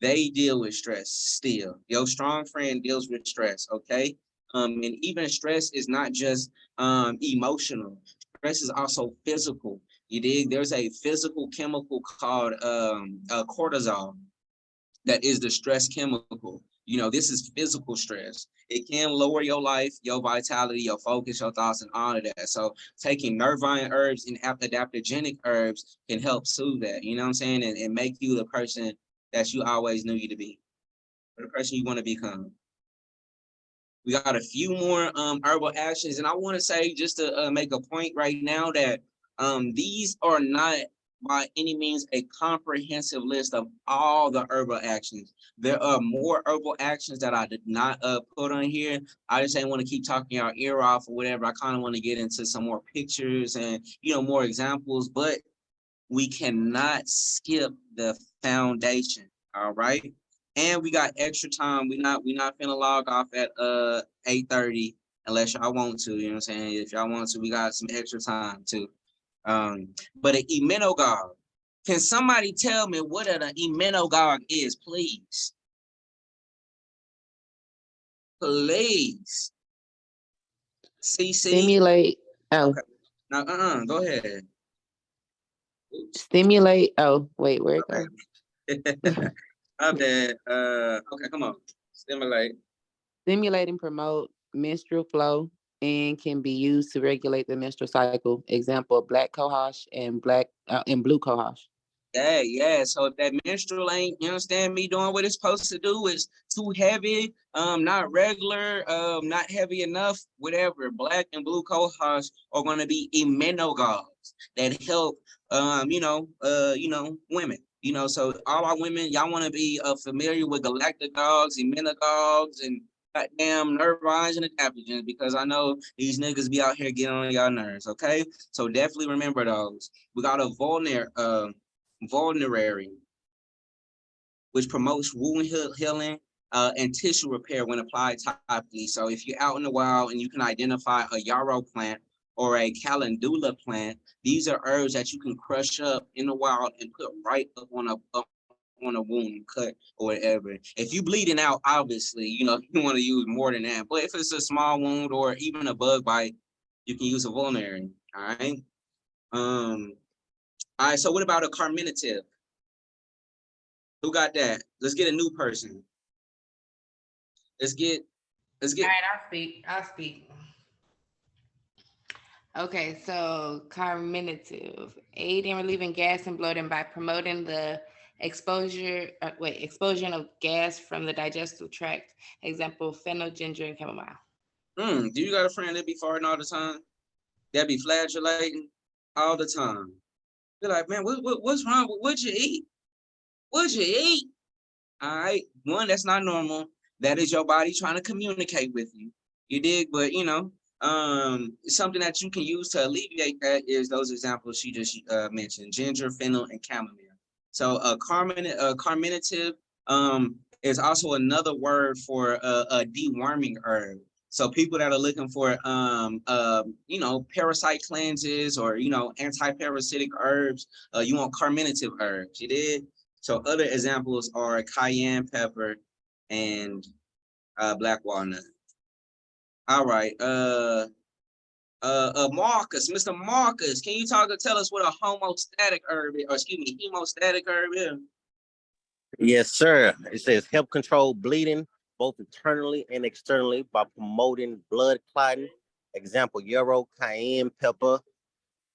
they deal with stress still. Your strong friend deals with stress, okay? And even stress is not just emotional. Stress is also physical. You dig? There's a physical chemical called cortisol that is the stress chemical. This is physical stress. It can lower your life, your vitality, your focus, your thoughts, and all of that. So taking nervine herbs and adaptogenic herbs can help soothe that, you know what I'm saying? And make you the person that you always knew you to be, or the person you want to become. We got a few more herbal actions, and I want to say, just to make a point right now, that these are not by any means a comprehensive list of all the herbal actions. There are more herbal actions that I did not put on here. I just didn't want to keep talking our ear off or whatever. I kind of want to get into some more pictures and more examples, but we cannot skip the foundation. All right. And we got extra time. We not finna log off at 8:30 unless y'all want to, you know what I'm saying? If y'all want to, we got some extra time too. But an emmenagogue. Can somebody tell me what an emmenagogue is, please? Please. CC. Stimulate. Oh, Okay. Now, go ahead. Oops. stimulate. Oh, wait, where it go? My bad. Okay, come on. Stimulate. Stimulate and promote menstrual flow and can be used to regulate the menstrual cycle. Example: black cohosh and blue cohosh. Yeah. So if that menstrual ain't, you understand me, doing what it's supposed to do, is too heavy, not regular, not heavy enough, whatever. Black and blue cohosh are gonna be emmenagogues that help women. So all our women, y'all want to be familiar with galactagogues, emmenagogues, and goddamn nervines and adaptogens, because I know these niggas be out here getting on y'all nerves. Okay, so definitely remember those. We got a vulnerary, which promotes wound healing and tissue repair when applied topically. So if you're out in the wild and you can identify a yarrow plant or a calendula plant, these are herbs that you can crush up in the wild and put right up on a wound, cut, or whatever. If you bleeding out, obviously, you want to use more than that. But if it's a small wound or even a bug bite, you can use a vulnerary. All right. All right. So what about a carminative? Who got that? Let's get a new person. Let's get. All right, I'll speak. Okay, so carminative, aid in relieving gas and bloating by promoting the expulsion of gas from the digestive tract. Example: fennel, ginger, and chamomile. Do you got a friend that be farting all the time? That be flagellating all the time? You're like, man, what's wrong? What'd you eat? What'd you eat? All right, one, that's not normal. That is your body trying to communicate with you. You dig? But something that you can use to alleviate that is those examples she just mentioned: ginger, fennel, and chamomile. So carminative is also another word for a deworming herb. So people that are looking for parasite cleanses or anti-parasitic herbs, you want carminative herbs. You did. So other examples are cayenne pepper and black walnut. All right. Marcus, Mr. Marcus, can you tell us what a homostatic herb is, or excuse me, hemostatic herb is? Yes, sir. It says help control bleeding both internally and externally by promoting blood clotting. Example: yarrow, cayenne pepper,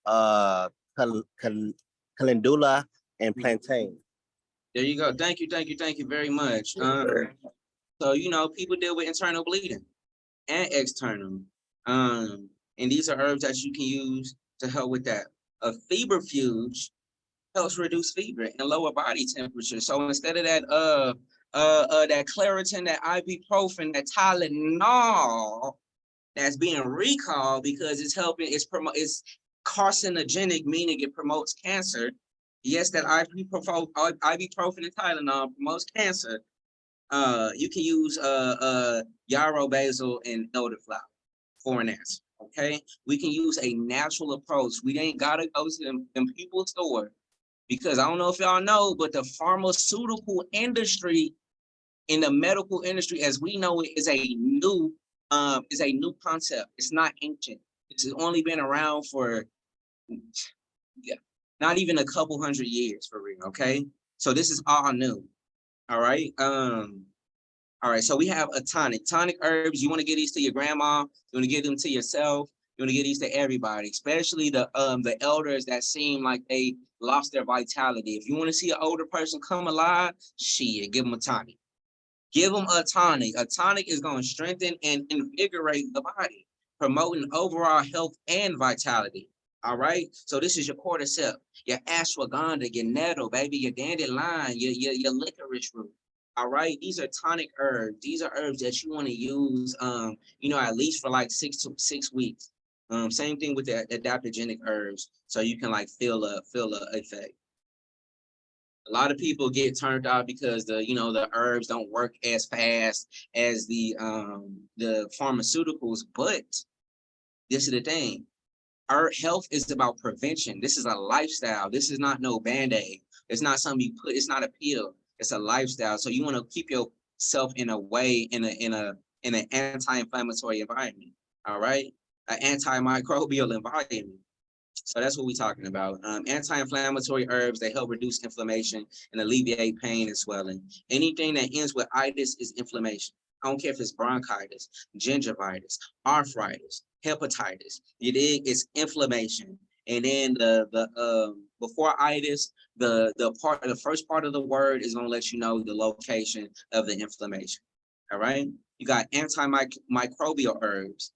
uh, calendula, and plantain. There you go. Thank you very much. So people deal with internal bleeding and external. And these are herbs that you can use to help with that. A feverfuge helps reduce fever and lower body temperature. So instead of that Claritin, that ibuprofen, that Tylenol that's being recalled because it's carcinogenic, meaning it promotes cancer. Yes, that ibuprofen and Tylenol promotes cancer. You can use yarrow, basil, and elderflower for an answer. Okay, we can use a natural approach. We ain't gotta go to them people's store, because I don't know if y'all know, but the pharmaceutical industry, in the medical industry as we know it, is a new concept. It's not ancient. It's only been around for not even a couple hundred years, for real. Okay, so this is all new. All right. All right, so we have a tonic herbs. You want to give these to your grandma, you want to give them to yourself, you want to give these to everybody, especially the elders that seem like they lost their vitality. If you want to see an older person come alive, give them a tonic. Give them a tonic. A tonic is going to strengthen and invigorate the body, promoting overall health and vitality. All right, so this is your cordyceps, your ashwagandha, your nettle, baby, your dandelion, your licorice root. All right, these are tonic herbs. These are herbs that you want to use, at least for like 6 weeks. Same thing with the adaptogenic herbs, so you can like feel a effect. A lot of people get turned off because the herbs don't work as fast as the pharmaceuticals. But this is the thing: our health is about prevention. This is a lifestyle. This is not no band-aid. It's not something you put. It's not a pill. It's a lifestyle. So you want to keep yourself in a way in an anti-inflammatory environment. All right, an antimicrobial environment. So that's what we're talking about. Anti-inflammatory herbs, they help reduce inflammation and alleviate pain and swelling. Anything that ends with itis is inflammation. I don't care if it's bronchitis, gingivitis, arthritis, hepatitis. You dig? It's inflammation. And then before itis, the first part of the word is going to let you know the location of the inflammation. All right. You got antimicrobial herbs,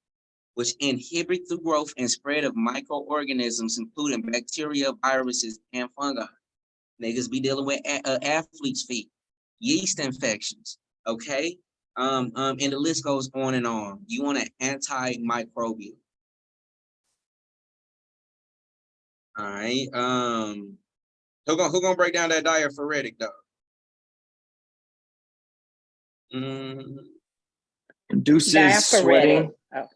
which inhibit the growth and spread of microorganisms, including bacteria, viruses, and fungi. Niggas be dealing with athlete's feet, yeast infections, okay? And the list goes on and on. You want an antimicrobial. All right. Who gonna break down that diaphoretic though? Reduces sweating. Oh.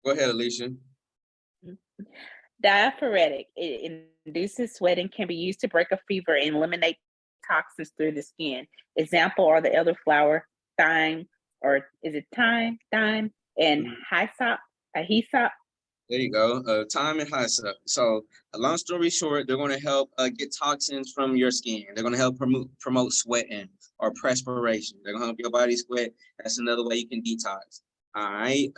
Go ahead, Alicia. Diaphoretic. It induces sweating, can be used to break a fever and eliminate toxins through the skin. Example are the elderflower, thyme, or is it thyme, and hyssop. There you go. Thyme and hyssop. So, a long story short, they're going to help get toxins from your skin. They're going to help promote sweating or perspiration. They're going to help your body sweat. That's another way you can detox. All right.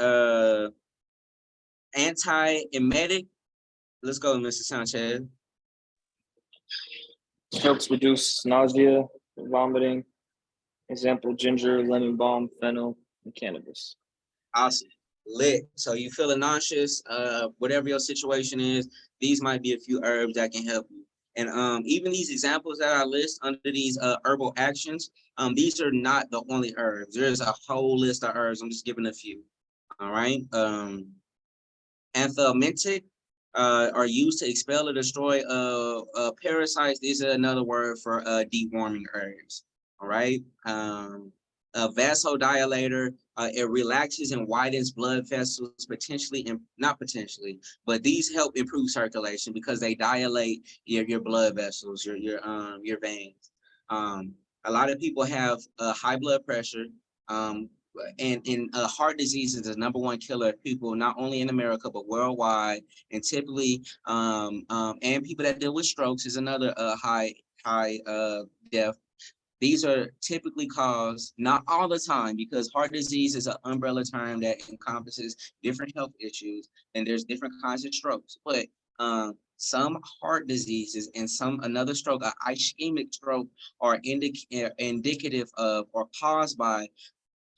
Anti-emetic. Let's go, Mr. Sanchez. Helps reduce nausea, vomiting. Example: ginger, lemon balm, fennel, and cannabis. Awesome. Lit. So you feeling nauseous, whatever your situation is, these might be a few herbs that can help you. And even these examples that I list under these herbal actions, these are not the only herbs. There's a whole list of herbs. I'm just giving a few. All right. Anthelmintic are used to expel or destroy parasites. These are another word for deworming herbs. All right. A vasodilator, it relaxes and widens blood vessels, not potentially, but these help improve circulation because they dilate your blood vessels, your veins. A lot of people have high blood pressure, and heart disease is the #1 killer of people, not only in America but worldwide. And typically, and people that deal with strokes is another high death. These are typically caused, not all the time, because heart disease is an umbrella term that encompasses different health issues, and there's different kinds of strokes. But some heart diseases and another stroke, an ischemic stroke, are indicative of or caused by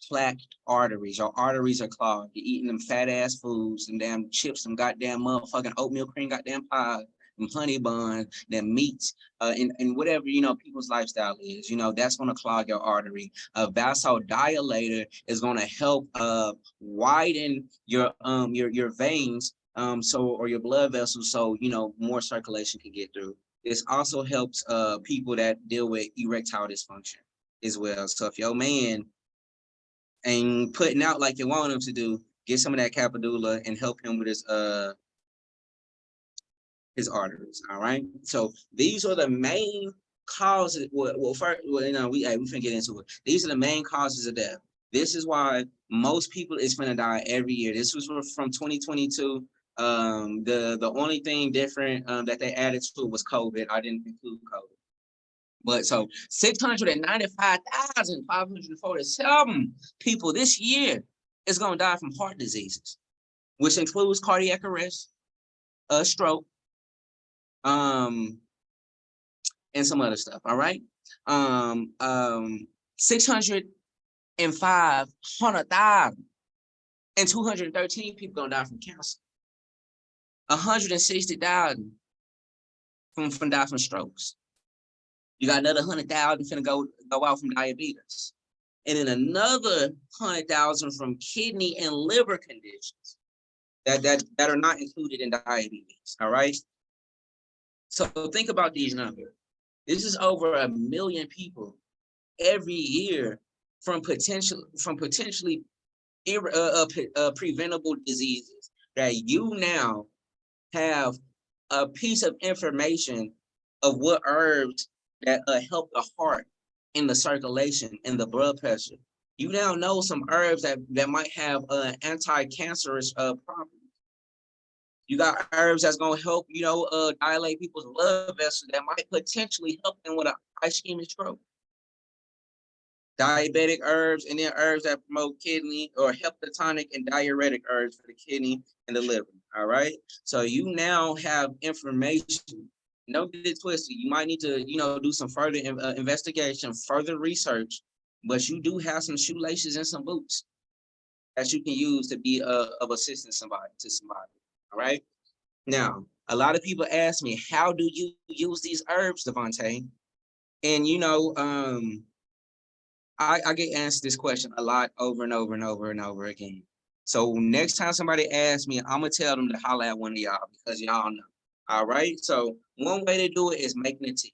plaqued arteries. Your arteries are clogged. You're eating them fat ass foods, them damn chips, some goddamn motherfucking oatmeal cream, goddamn pie, them honey buns, them meats, and whatever, people's lifestyle is, that's going to clog your artery. A vasodilator is going to help widen your veins, or your blood vessels, so more circulation can get through. This also helps people that deal with erectile dysfunction as well. So if your man ain't putting out like you want him to do, get some of that Capadula and help him with his arteries. All right. So these are the main causes. Well, first, we finna get into it. These are the main causes of death. This is why most people is gonna die every year. This was from 2022. The only thing different that they added to it was COVID. I didn't include COVID. But so 695,547 people this year is going to die from heart diseases, which includes cardiac arrest, stroke, and some other stuff. All right. 605,213 people going to die from cancer. 160,000 from die from strokes. You got another 100,000 finna go out from diabetes. And then another 100,000 from kidney and liver conditions that are not included in diabetes. All right. So think about these numbers. This is over 1 million people every year from potentially preventable diseases that you now have a piece of information of what herbs that help the heart and the circulation and the blood pressure. You now know some herbs that might have anti-cancerous properties. You got herbs that's gonna help, dilate people's blood vessels that might potentially help them with an ischemic stroke. Diabetic herbs, and then herbs that promote kidney or hepatonic and diuretic herbs for the kidney and the liver. All right. So you now have information. Don't get it twisted. You might need to, do some further investigation, further research, but you do have some shoelaces and some boots that you can use to be of assistance to somebody. All right. Now, a lot of people ask me, how do you use these herbs, Devontae? And I get asked this question a lot over and over and over and over again. So next time somebody asks me, I'm gonna tell them to holler at one of y'all because y'all know. All right. So one way to do it is making a tea.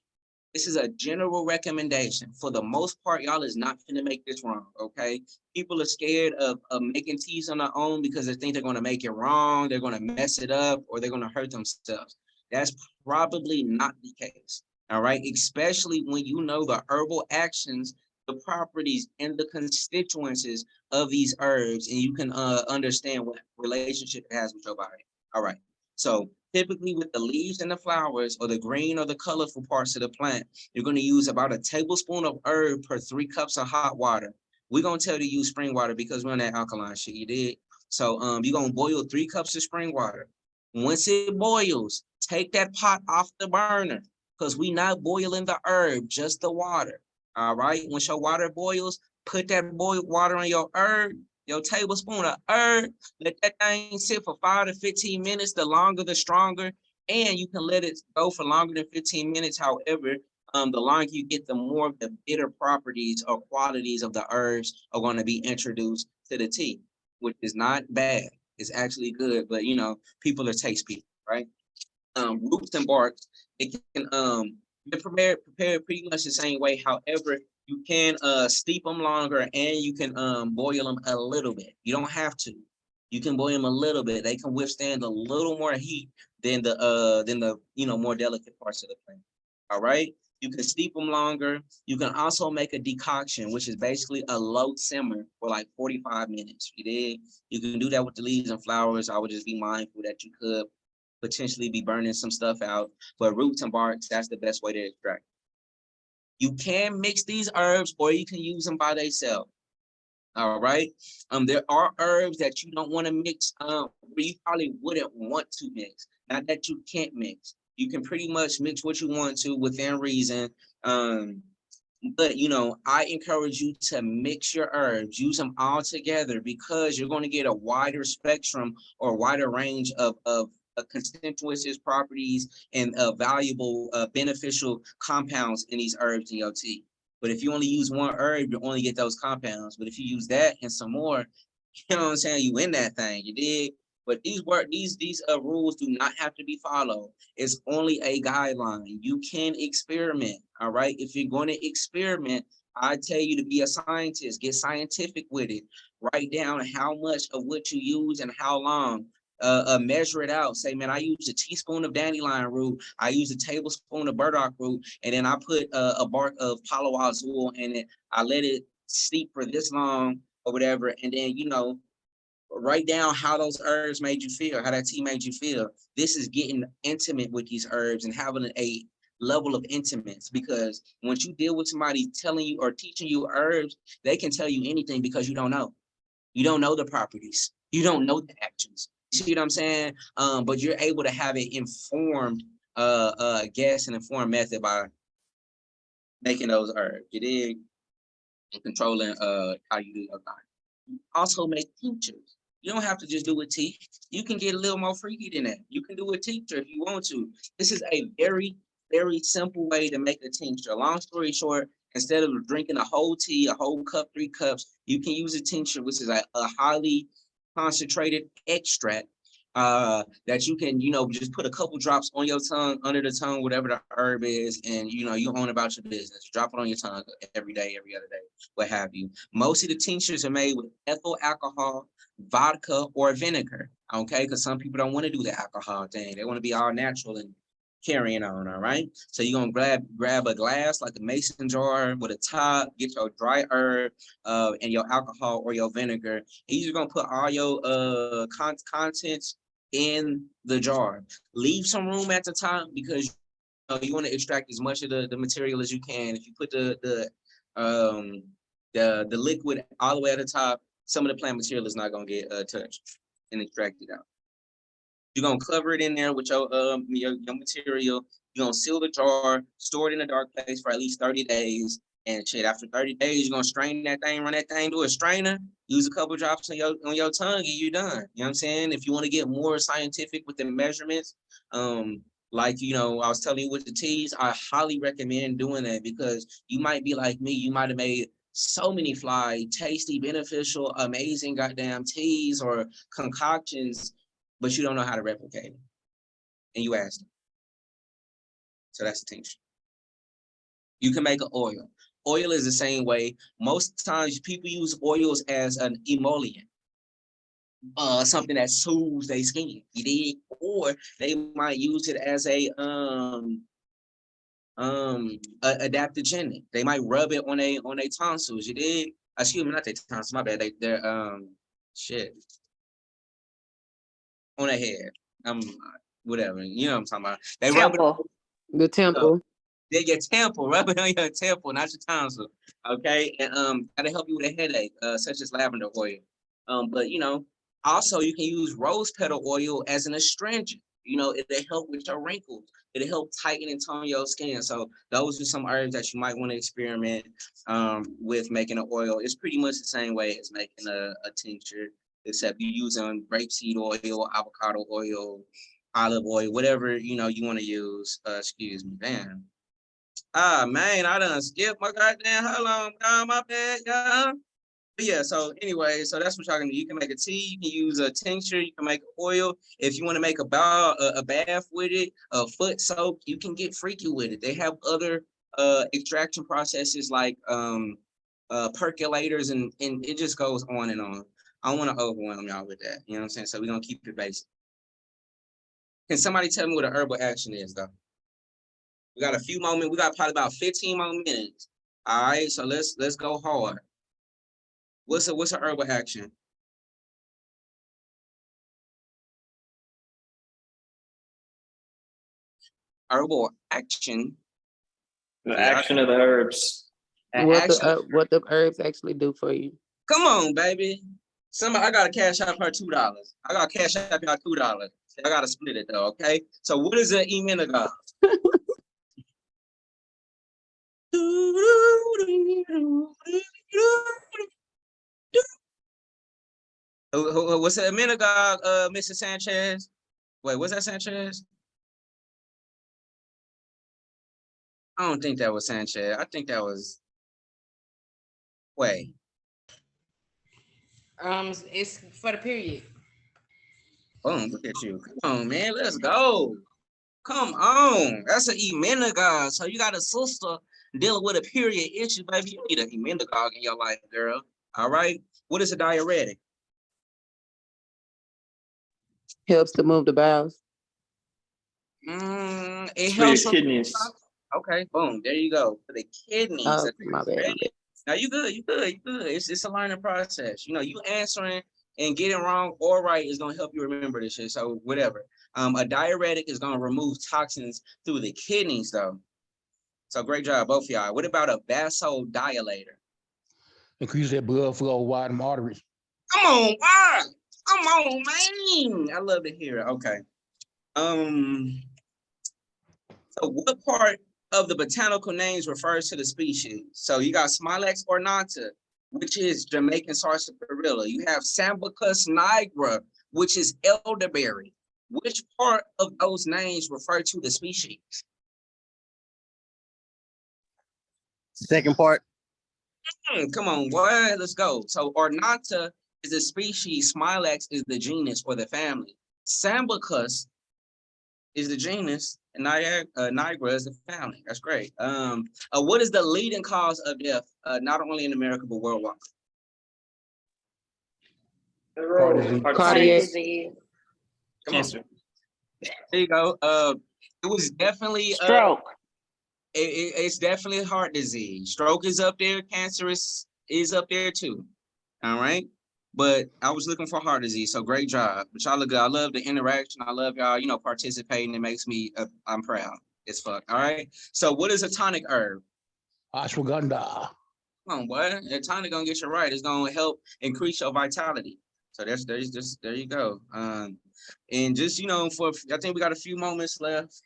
This is a general recommendation. For the most part, y'all is not gonna make this wrong. Okay. People are scared of making teas on their own because they think they're gonna make it wrong, they're gonna mess it up, or they're gonna hurt themselves. That's probably not the case. All right. Especially when you know the herbal actions, the properties, and the constituencies of these herbs, and you can understand what relationship it has with your body. All right. So typically with the leaves and the flowers, or the green or the colorful parts of the plant, you're going to use about a tablespoon of herb per 3 cups of hot water. We're going to tell you to use spring water because we're on that alkaline shit, you did. So you're going to boil 3 cups of spring water. Once it boils, take that pot off the burner because we're not boiling the herb, just the water. All right. Once your water boils, put that boiled water on your herb, your tablespoon of herb. Let that thing sit for 5 to 15 minutes. The longer, the stronger. And you can let it go for longer than 15 minutes. However, the longer you get, the more of the bitter properties or qualities of the herbs are going to be introduced to the tea, which is not bad. It's actually good, but people are taste people, right? Roots and barks, it can be prepared pretty much the same way. However, you can steep them longer, and you can boil them a little bit. You don't have to. You can boil them a little bit. They can withstand a little more heat than the more delicate parts of the plant. All right. You can steep them longer. You can also make a decoction, which is basically a low simmer for like 45 minutes. You did. You can do that with the leaves and flowers. I would just be mindful that you could potentially be burning some stuff out. But roots and barks, that's the best way to extract. You can mix these herbs or you can use them by themselves. All right. There are herbs that you don't want to mix, where you probably wouldn't want to mix. Not that you can't mix. You can pretty much mix what you want to within reason. But you know, I encourage you to mix your herbs, use them all together because you're going to get a wider spectrum or wider range of constituencies, properties, and valuable beneficial compounds in these herbs in your tea. But if you only use one herb, you only get those compounds. But if you use that and some more, you know what I'm saying? You win that thing. You did. But these rules do not have to be followed. It's only a guideline. You can experiment. All right. If you're going to experiment, I tell you to be a scientist. Get scientific with it. Write down how much of what you use and how long. Measure it out. Say, man, I use a teaspoon of dandelion root. I use a tablespoon of burdock root, and then I put a bark of palo azul in it. I let it steep for this long or whatever, and then write down how those herbs made you feel, how that tea made you feel. This is getting intimate with these herbs and having a level of intimacy, because once you deal with somebody telling you or teaching you herbs, they can tell you anything because you don't know. You don't know the properties. You don't know the actions. You see what I'm saying? But you're able to have an informed guess and informed method by making those herbs. You dig? And controlling how you do your thing. Also make tinctures. You don't have to just do a tea. You can get a little more freaky than that. You can do a tincture if you want to. This is a very, very simple way to make a tincture. Long story short, instead of drinking a whole tea, a whole cup, 3 cups, you can use a tincture, which is a highly concentrated extract that you can, just put a couple drops on your tongue, under the tongue, whatever the herb is, and you own about your business. Drop it on your tongue every day, every other day, what have you. Most of the tinctures are made with ethyl alcohol, vodka, or vinegar. Okay, because some people don't want to do the alcohol thing. They want to be all natural and carrying on. All right. So you're gonna grab a glass like a mason jar with a top, get your dry herb and your alcohol or your vinegar. And you're gonna put all your contents in the jar. Leave some room at the top because you want to extract as much of the material as you can. If you put the liquid all the way at the top, some of the plant material is not gonna get touched and extracted out. You're gonna cover it in there with your material. You're gonna seal the jar, store it in a dark place for at least 30 days. And shit, after 30 days, you're gonna strain that thing, run that thing through a strainer, use a couple drops on your tongue, and you're done. You know what I'm saying? If you want to get more scientific with the measurements, like I was telling you with the teas, I highly recommend doing that because you might be like me, you might have made so many fly, tasty, beneficial, amazing goddamn teas or concoctions, but you don't know how to replicate it. And you asked them. So that's the tincture. You can make an oil. Oil is the same way. Most times people use oils as an emollient. Something that soothes their skin. You did? Or they might use it as a adaptogenic. They might rub it on a tonsils. You did? Excuse me, not their tonsils, my bad. They're shit. On their head. Whatever. You know what I'm talking about. They rub it on The temple. your temple, rub it on your temple, not your tonsil. Okay. And that'll help you with a headache, such as lavender oil. But also you can use rose petal oil as an astringent. It'll help with your wrinkles. It'll help tighten and tone your skin. So those are some herbs that you might want to experiment with making an oil. It's pretty much the same way as making a tincture, except you using rapeseed oil, avocado oil, olive oil, whatever you want to use. Excuse me, damn. Ah man, I done skipped my goddamn. Hold on, my bad, y'all. But yeah, so anyway, so that's what y'all can do. You can make a tea, you can use a tincture, you can make oil. If you want to make a bath with it, a foot soak, you can get freaky with it. They have other extraction processes like percolators, and it just goes on and on. I don't want to overwhelm y'all with that. You know what I'm saying? So we're gonna keep it basic. Can somebody tell me what an herbal action is though? We got a few more minutes. We got probably about 15 more minutes. All right, so let's go hard. What's a herbal action? Herbal action. The Yeah, action of the herbs. What action. what the herbs actually do for you? Come on, baby. Somebody, I gotta cash out her $2. I gotta cash out y'all $2. I gotta split it though, okay? So what is an emmenagogue? What's an emmenagogue, Mr. Sanchez? Wait, what's that, Sanchez? I don't think that was Sanchez. I think that was. Wait. It's for the period. Boom, look at you. Come on, man. Let's go. Come on. That's an emmenagogue. So you got a sister dealing with a period issue, baby. You need an emmenagogue in your life, girl. All right. What is a diuretic? Helps to move the bowels. It It's for your helps. kidneys. Okay, boom. There you go. For the kidneys. Oh, my bad. Now you good. It's a learning process. You know, you answering and getting wrong or right is gonna help you remember this shit. So whatever. A diuretic is gonna remove toxins through the kidneys, though. So great job, both of y'all. What about a vasodilator? Increase that blood flow, widen the arteries. Come on, why? Come on, man. I love to hear it. Okay. So what part of the botanical names refers to the species? So you got Smilex ornata, which is Jamaican sarsaparilla. You have Sambucus nigra, which is elderberry. Which part of those names refer to the species? Second part. Come on, boy, let's go. So ornata is a species, Smilex is the genus or the family. Sambucus is the genus, and Niagara is the family. That's great. What is the leading cause of death, not only in America, but worldwide? Heart disease. Cardiac. Come on. Cancer. There you go. It was definitely Stroke. It's definitely heart disease. Stroke is up there. Cancer is up there too. All right. But I was looking for heart disease, so great job. But y'all look good. I love the interaction. I love y'all, participating. It makes me, I'm proud as fuck. All right. So what is a tonic herb? Ashwagandha. Come on, boy. A tonic gonna get you right. It's gonna help increase your vitality. So there you go. And just I think we got a few moments left.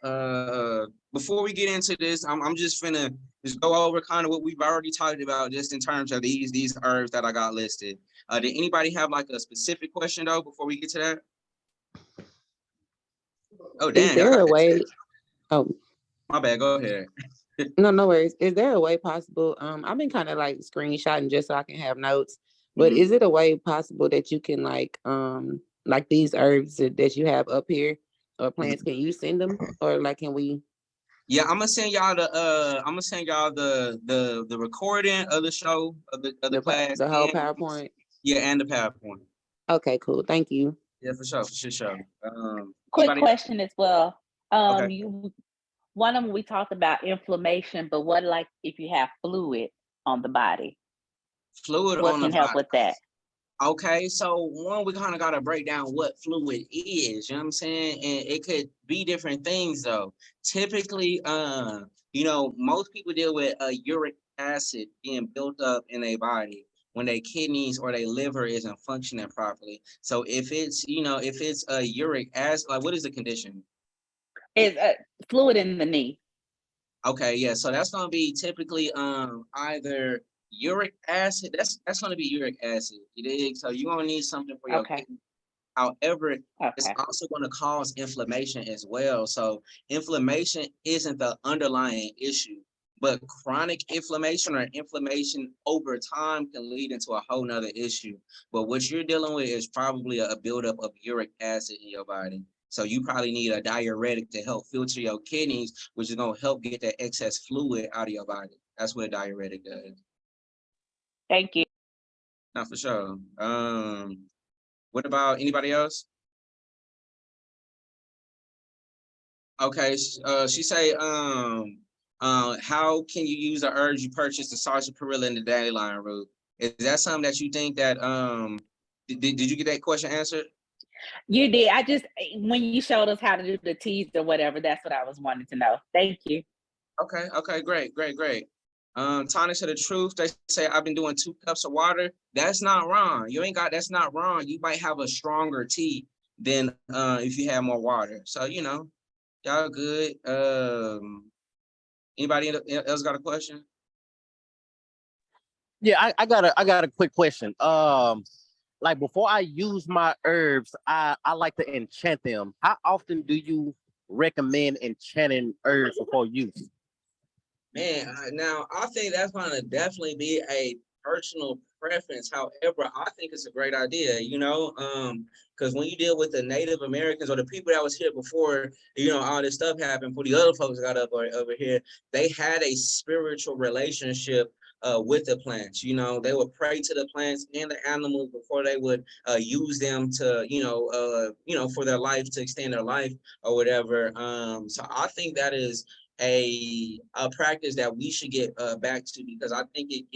Before we get into this, I'm just finna just go over kind of what we've already talked about, just in terms of these herbs that I got listed. Did anybody have like a specific question though before we get to that? Oh damn! Is there a way? Oh, my bad. Go ahead. no worries. Is there a way possible? I've been kind of like screenshotting just so I can have notes. But is it a way possible that you can like these herbs that you have up here or plants? Can you send them, or like can we? Yeah, I'm gonna send y'all the recording of the show of the class, the whole PowerPoint. Yeah, and the PowerPoint. Okay, cool. Thank you. Yeah, for sure. Quick question as well. Okay. One of them we talked about inflammation, but what like if you have fluid on the body? Fluid what on can the help body. with that? Okay, so one, we kind of got to break down what fluid is, you know what I'm saying? And it could be different things though. Typically, most people deal with uric acid being built up in their body when their kidneys or their liver isn't functioning properly. So if it's a uric acid, like what is the condition? It's fluid in the knee. Okay, yeah, so that's gonna be typically either uric acid. That's gonna be uric acid. You dig? So you're gonna need something for your kidney. However, it's also going to cause inflammation as well. So inflammation isn't the underlying issue, but chronic inflammation or inflammation over time can lead into a whole nother issue. But what you're dealing with is probably a buildup of uric acid in your body. So you probably need a diuretic to help filter your kidneys, which is going to help get that excess fluid out of your body. That's what a diuretic does. Thank you. Not for sure. What about anybody else? Okay, she say How can you use the herbs you purchased, the sarsaparilla and the dandelion root? Is that something that you think that did you get that question answered? You did. I just when you showed us how to do the teas or whatever, that's what I was wanting to know. Thank you. Okay, great. Tonic to the truth, they say I've been doing 2 cups of water. That's not wrong. That's not wrong. You might have a stronger tea than if you have more water. So y'all good. Anybody else got a question? Yeah, I got a quick question. Like before I use my herbs, I like to enchant them. How often do you recommend enchanting herbs before use? Man, now I think that's going to definitely be a personal preference. However, I think it's a great idea, because when you deal with the Native Americans or the people that was here before, all this stuff happened, for the other folks got up over here, they had a spiritual relationship with the plants. They would pray to the plants and the animals before they would use them to, for their life, to extend their life or whatever. So I think that is a practice that we should get back to, because I think it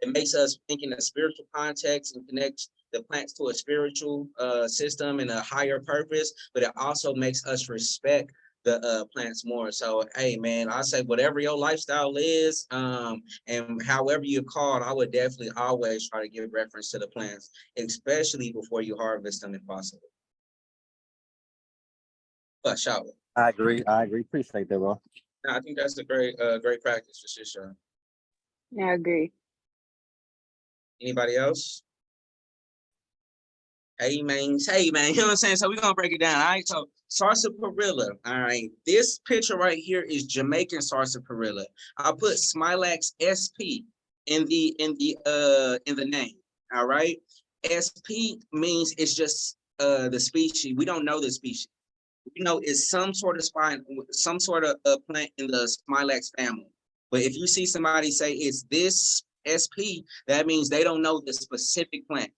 makes us think in a spiritual context and connects the plants to a spiritual system and a higher purpose, but it also makes us respect the plants more. So, hey, man, I say whatever your lifestyle is, and however you're called, I would definitely always try to give reference to the plants, especially before you harvest them if possible. But shout out. I agree. Appreciate that, bro. I think that's a great practice for sure. I agree. Anybody else? Hey man, you know what I'm saying? So we're gonna break it down. All right. So sarsaparilla. All right. This picture right here is Jamaican sarsaparilla. I put Smilax SP in the name. All right. SP means it's just the species. We don't know the species. We know it's some sort of plant in the Smilax family. But if you see somebody say it's this SP, that means they don't know the specific plant.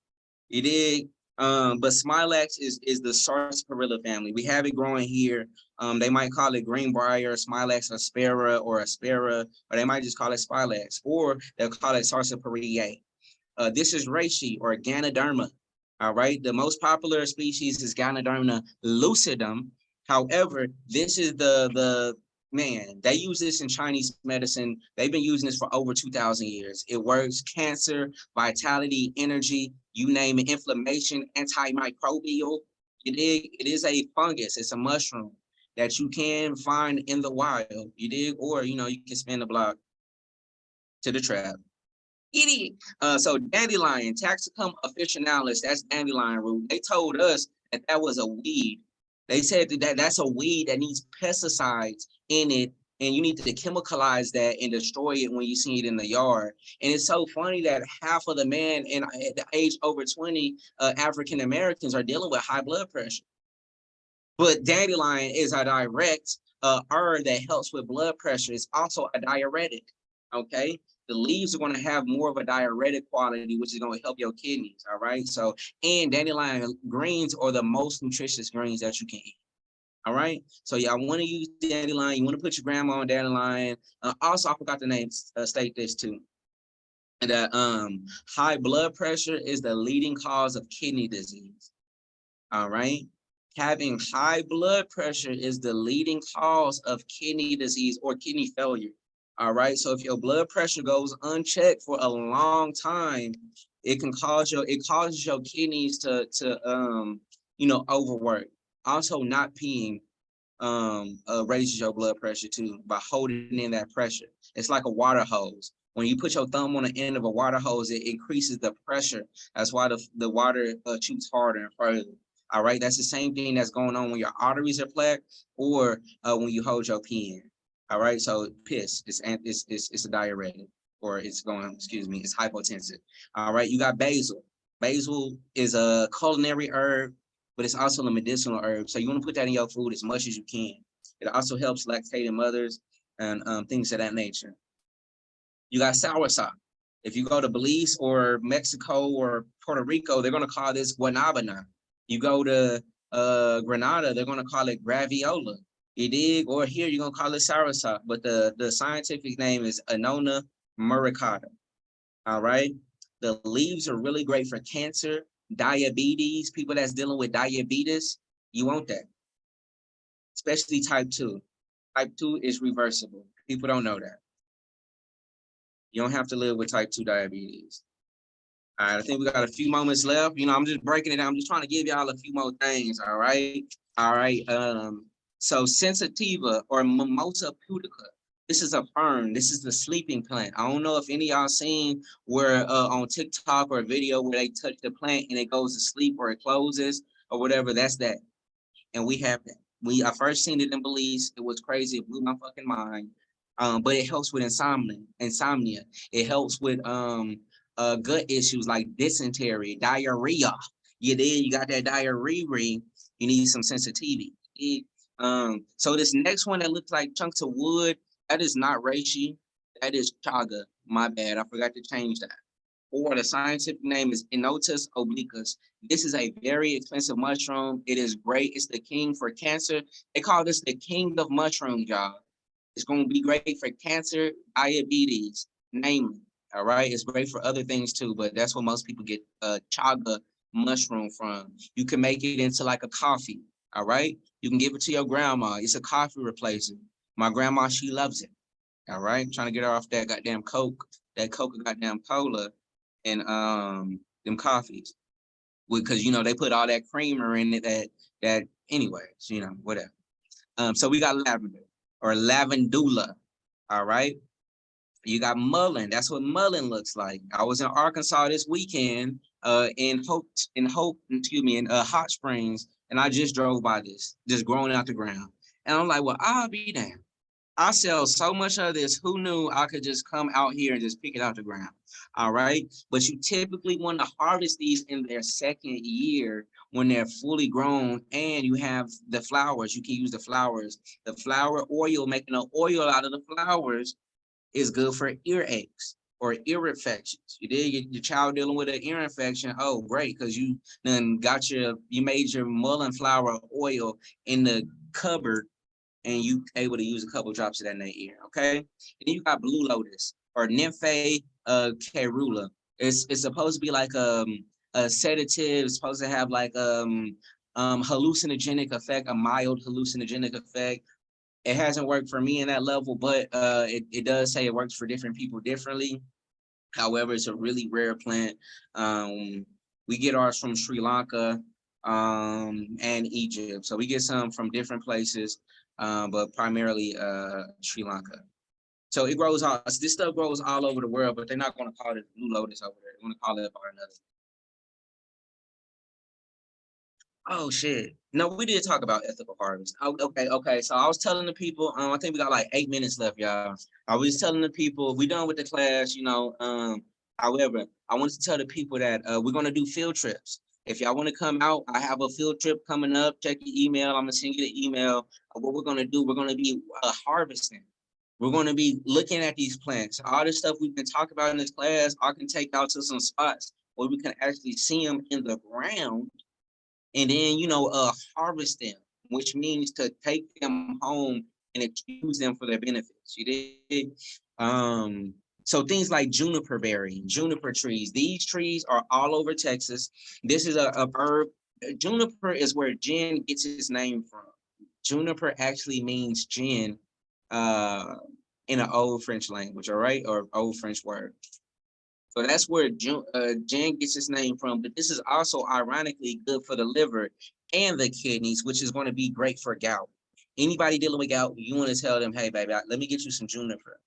You dig? But Smilax is the sarsaparilla family. We have it growing here. They might call it greenbrier, Smilax aspera or aspera, or they might just call it Smilax, or they'll call it sarsaparilla. This is reishi or Ganoderma. All right. The most popular species is Ganoderma lucidum. However, this is the man, they use this in Chinese medicine. They've been using this for over 2,000 years. It works cancer, vitality, energy, you name it, inflammation, antimicrobial. It is a fungus. It's a mushroom that you can find in the wild. You dig? Or, you can spin the block to the trap. Idiot. So dandelion, Taxicum officinalis, that's dandelion root. They told us that was a weed. They said that's a weed that needs pesticides in it, and you need to chemicalize that and destroy it when you see it in the yard. And it's so funny that half of the men at the age over 20 African Americans are dealing with high blood pressure. But dandelion is a direct herb that helps with blood pressure. It's also a diuretic. Okay. The leaves are going to have more of a diuretic quality, which is going to help your kidneys. All right. So, and dandelion greens are the most nutritious greens that you can eat. All right. So, y'all want to use dandelion. You want to put your grandma on dandelion. Also, I forgot to state this too. That high blood pressure is the leading cause of kidney disease. All right. Having high blood pressure is the leading cause of kidney disease or kidney failure. All right. So if your blood pressure goes unchecked for a long time, it causes your kidneys to overwork. Also, not peeing raises your blood pressure too by holding in that pressure. It's like a water hose. When you put your thumb on the end of a water hose, it increases the pressure. That's why the water shoots harder and further. All right. That's the same thing that's going on when your arteries are plaqued or when you hold your pee in. All right. So piss it's a diuretic, or it's hypotensive. All right. You got basil. Basil is a culinary herb, but it's also a medicinal herb. So you want to put that in your food as much as you can. It also helps lactating mothers and things of that nature. You got soursop. If you go to Belize or Mexico or Puerto Rico, they're going to call this guanabana. You go to Grenada, they're going to call it graviola. You dig? Or here you're gonna call it soursop, but the scientific name is Annona muricata. All right. The leaves are really great for cancer, diabetes, people that's dealing with diabetes. You want that, especially type 2. Type 2 is reversible. People don't know that. You don't have to live with type 2 diabetes. All right, I think we got a few moments left. You know, I'm just breaking it down. I'm just trying to give y'all a few more things. All right. All right. So sensitiva or mimosa pudica. This is a fern. This is the sleeping plant. I don't know if any of y'all seen where on TikTok or a video where they touch the plant and it goes to sleep or it closes or whatever. That's that. And we have that. I first seen it in Belize. It was crazy. It blew my fucking mind. But it helps with insomnia. It helps with gut issues like dysentery, diarrhea. You got that diarrhea, you need some sensitivity. So this next one that looks like chunks of wood, that is not reishi, that is chaga. My bad, I forgot to change that. Or the scientific name is Enotus obliquus. This is a very expensive mushroom. It is great. It's the king for cancer. They call this the king of mushrooms, y'all. It's going to be great for cancer, diabetes, namely. All right. It's great for other things too, but that's what most people get chaga mushroom from. You can make it into like a coffee. All right. You can give it to your grandma. It's a coffee replacer. My grandma, she loves it. All right. I'm trying to get her off that goddamn Coke, that Coca goddamn cola and them coffees. Because you know they put all that creamer in it that anyways, you know, whatever. So we got lavender or lavandula. All right. You got mullein. That's what mullein looks like. I was in Arkansas this weekend, in Hot Springs, and I just drove by this, just growing out the ground. And I'm like, well, I'll be damned. I sell so much of this. Who knew I could just come out here and just pick it out the ground? All right. But you typically want to harvest these in their second year when they're fully grown and you have the flowers. You can use the flowers. The flower oil, making an oil out of the flowers is good for earaches or ear infections. You did your child dealing with an ear infection. Oh, great, because you then you made your mullein flower oil in the cupboard and you able to use a couple drops of that in their ear. Okay. And then you got blue lotus or nymphaea caerula. It's supposed to be like a sedative. It's supposed to have like hallucinogenic effect, a mild hallucinogenic effect. It hasn't worked for me in that level, but it does say it works for different people differently. However, it's a really rare plant. We get ours from Sri Lanka and Egypt. So we get some from different places, but primarily Sri Lanka. So it grows all, this stuff grows all over the world, but they're not going to call it blue lotus over there. They're going to call it by another. Oh shit. No, we did talk about ethical harvest. Oh, okay. So I was telling the people, I think we got like 8 minutes left, y'all. I was telling the people, we done with the class, you know. However, I wanted to tell the people that we're gonna do field trips. If y'all want to come out, I have a field trip coming up. Check your email. I'm gonna send you the email. What we're gonna do, we're gonna be harvesting. We're gonna be looking at these plants. All this stuff we've been talking about in this class, I can take out to some spots where we can actually see them in the ground and then harvest them, which means to take them home and use them for their benefits. You did. So things like juniper berry, juniper trees. These trees are all over Texas. This is a herb. Juniper is where gin gets its name from. Juniper actually means gin in an old French language, all right, or old French word. So that's where gin gets its name from. But this is also ironically good for the liver and the kidneys, which is going to be great for gout. Anybody dealing with gout, you want to tell them, hey, baby, let me get you some juniper.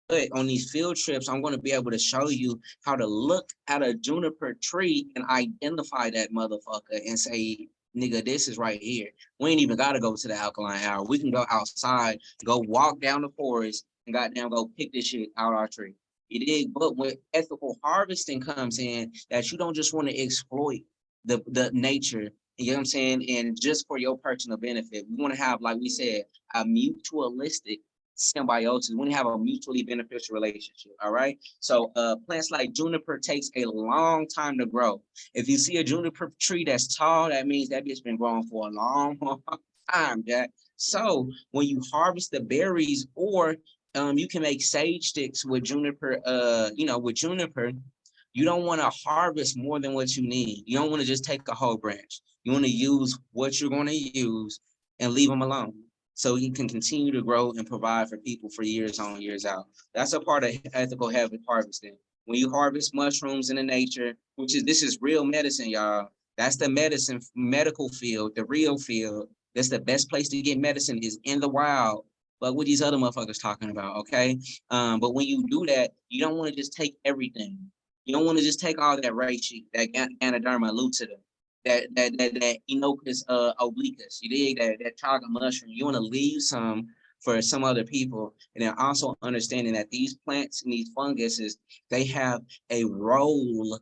But on these field trips, I'm going to be able to show you how to look at a juniper tree and identify that motherfucker and say, nigga, this is right here. We ain't even got to go to the alkaline hour. We can go outside, go walk down the forest, and goddamn go pick this shit out our tree. You dig? But when ethical harvesting comes in, that you don't just want to exploit the nature, you know what I'm saying? And just for your personal benefit, we want to have, like we said, a mutualistic symbiosis. We want to have a mutually beneficial relationship. All right. So plants like juniper takes a long time to grow. If you see a juniper tree that's tall, that means that bitch been growing for a long time, Jack. So when you harvest the berries, or you can make sage sticks with juniper, with juniper, you don't want to harvest more than what you need. You don't want to just take a whole branch. You want to use what you're going to use and leave them alone, so you can continue to grow and provide for people for years on, years out. That's a part of ethical habit harvesting. When you harvest mushrooms in the nature, this is real medicine, y'all. That's the medical field, the real field. That's the best place to get medicine, is in the wild. But what these other motherfuckers talking about, okay? But when you do that, you don't want to just take everything. You don't want to just take all that reishi, that Ganoderma lucidum, that Inoculus obliquus. You dig that chaga mushroom. You want to leave some for some other people, and then also understanding that these plants and these funguses, they have a role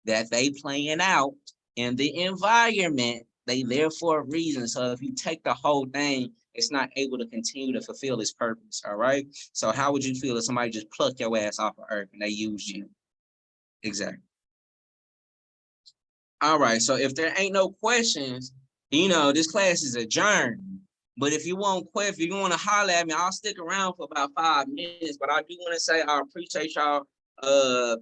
that they playing out in the environment. They there for a reason. So if you take the whole thing, it's not able to continue to fulfill its purpose. All right. So how would you feel if somebody just plucked your ass off of earth and they used you? Exactly. All right. So if there ain't no questions, this class is adjourned. But if you want to holler at me, I'll stick around for about 5 minutes. But I do want to say I appreciate y'all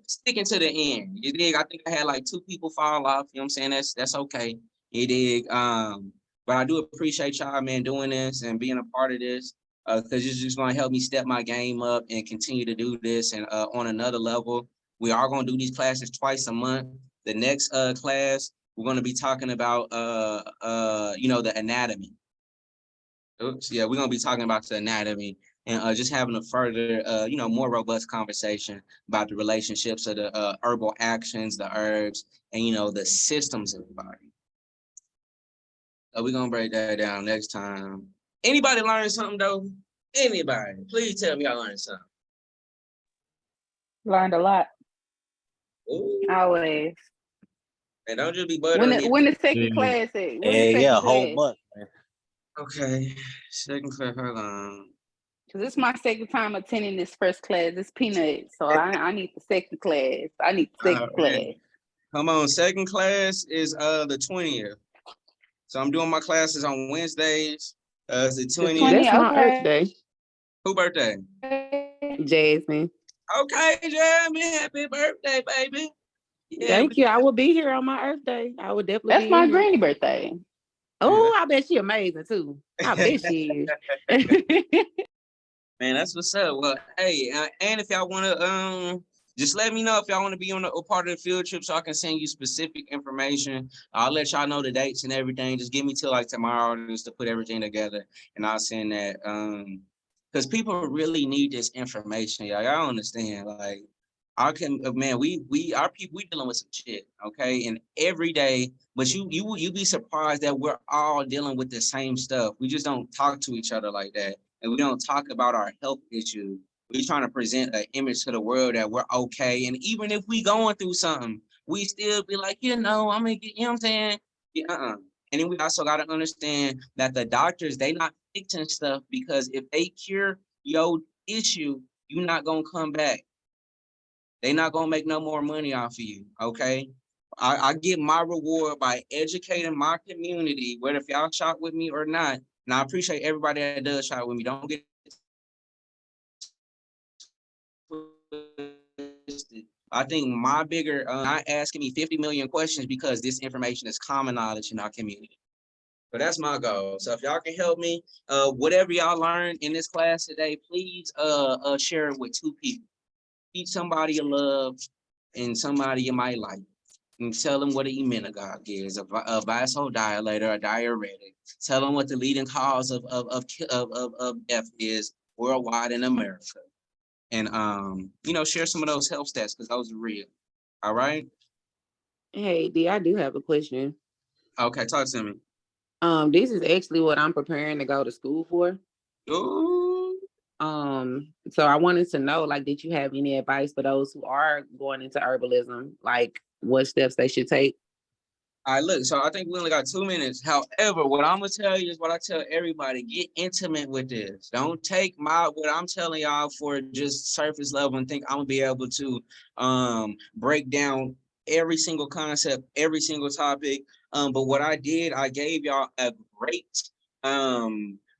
sticking to the end. You dig? I think I had like 2 people fall off. You know what I'm saying? That's okay. You dig? But I do appreciate y'all, man, doing this and being a part of this. Because it's just gonna help me step my game up and continue to do this and on another level. We are gonna do these classes twice a month. The next class, we're gonna be talking about the anatomy. Oops, yeah, we're gonna be talking about the anatomy and just having a further, more robust conversation about the relationships of the herbal actions, the herbs, and the systems of the body. So we're gonna break that down next time. Anybody learn something though? Anybody? Please tell me I learned something. Learned a lot. Ooh. Always. And don't just be buttering When the second class is? Yeah, a whole month, man. Okay, second class. Hold on. Because it's my second time attending this first class. It's peanut, so I need the second class. I need the second class. Come on, second class is the 20th. So I'm doing my classes on Wednesdays. It's the 20th. That's my birthday. Who birthday? Jasmine. Okay, Jasmine, happy birthday, baby. Yeah. Thank you. I will be here on my birthday. I would definitely. That's my granny birthday. Oh, I bet she amazing too. I bet she is. Man, that's what's up. Well, hey, and if y'all want to, just let me know if y'all want to be on a part of the field trip so I can send you specific information. I'll let y'all know the dates and everything. Just give me till like tomorrow just to put everything together, and I'll send that. Because people really need this information, y'all. Y'all understand, like, our man, our people, we dealing with some shit, okay, and every day. But you be surprised that we're all dealing with the same stuff. We just don't talk to each other like that. And we don't talk about our health issues. We're trying to present an image to the world that we're okay. And even if we going through something, we still be like, I'm gonna get, you know what I'm saying? Yeah, And then we also got to understand that the doctors, they not fixing stuff, because if they cure your issue, you're not gonna come back. They not gonna make no more money off of you, okay? I get my reward by educating my community, whether if y'all shop with me or not. And I appreciate everybody that does shop with me. Don't get twisted. I think my bigger, not asking me 50 million questions, because this information is common knowledge in our community. But that's my goal. So if y'all can help me, whatever y'all learned in this class today, please share it with 2 people. Teach somebody you love and somebody you might like. And tell them what an emmenagogue is, a vasodilator, a diuretic. Tell them what the leading cause of death is worldwide in America. And share some of those health stats, because those are real. All right. Hey, D, I do have a question. Okay, talk to me. This is actually what I'm preparing to go to school for. Ooh. So I wanted to know, like, did you have any advice for those who are going into herbalism, like what steps they should take? All right, look, so I think we only got 2 minutes. However, what I'm gonna tell you is what I tell everybody: get intimate with this. Don't take what I'm telling y'all for just surface level and think I'm gonna be able to break down every single concept, every single topic. But what I did, I gave y'all a great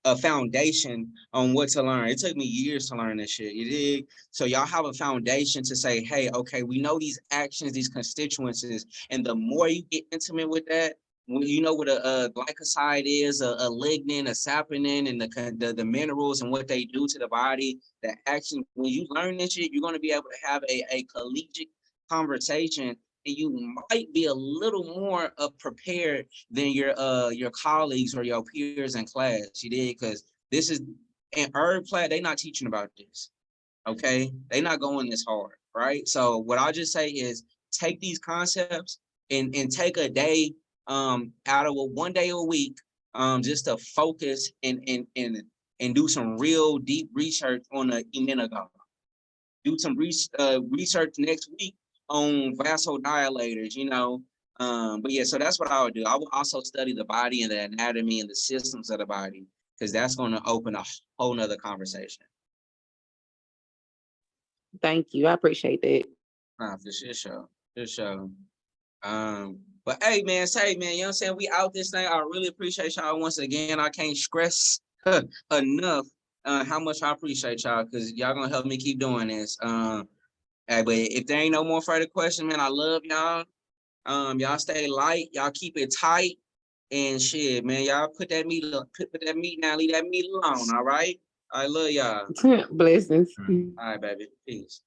a foundation on what to learn. It took me years to learn this shit. You dig? So y'all have a foundation to say, hey, okay, we know these actions, these constituencies, and the more you get intimate with that, when you know what a glycoside is, a lignin, a saponin, and the minerals and what they do to the body, the action, when you learn this shit, you're going to be able to have a collegiate conversation, and you might be a little more prepared than your colleagues or your peers in class. You did, because this is in herb class, they're not teaching about this. Okay, they're not going this hard, right? So what I'll just say is take these concepts and take a day out of one day a week just to focus and do some real deep research on the immunoglobulin. Do some research next week on vasodilators, you know. But yeah, so that's what I would do. I would also study the body and the anatomy and the systems of the body, because that's going to open a whole nother conversation. Thank you. I appreciate that. Nah, for sure. For sure. But hey man, say man, you know what I'm saying? We out this thing. I really appreciate y'all once again. I can't stress enough how much I appreciate y'all, because y'all gonna help me keep doing this. Hey, but if there ain't no more further questions, man, I love y'all. Y'all stay light, y'all keep it tight, and shit, man, y'all put that meat down, leave that meat alone, all right? I love y'all. Blessings. All right, baby. Peace.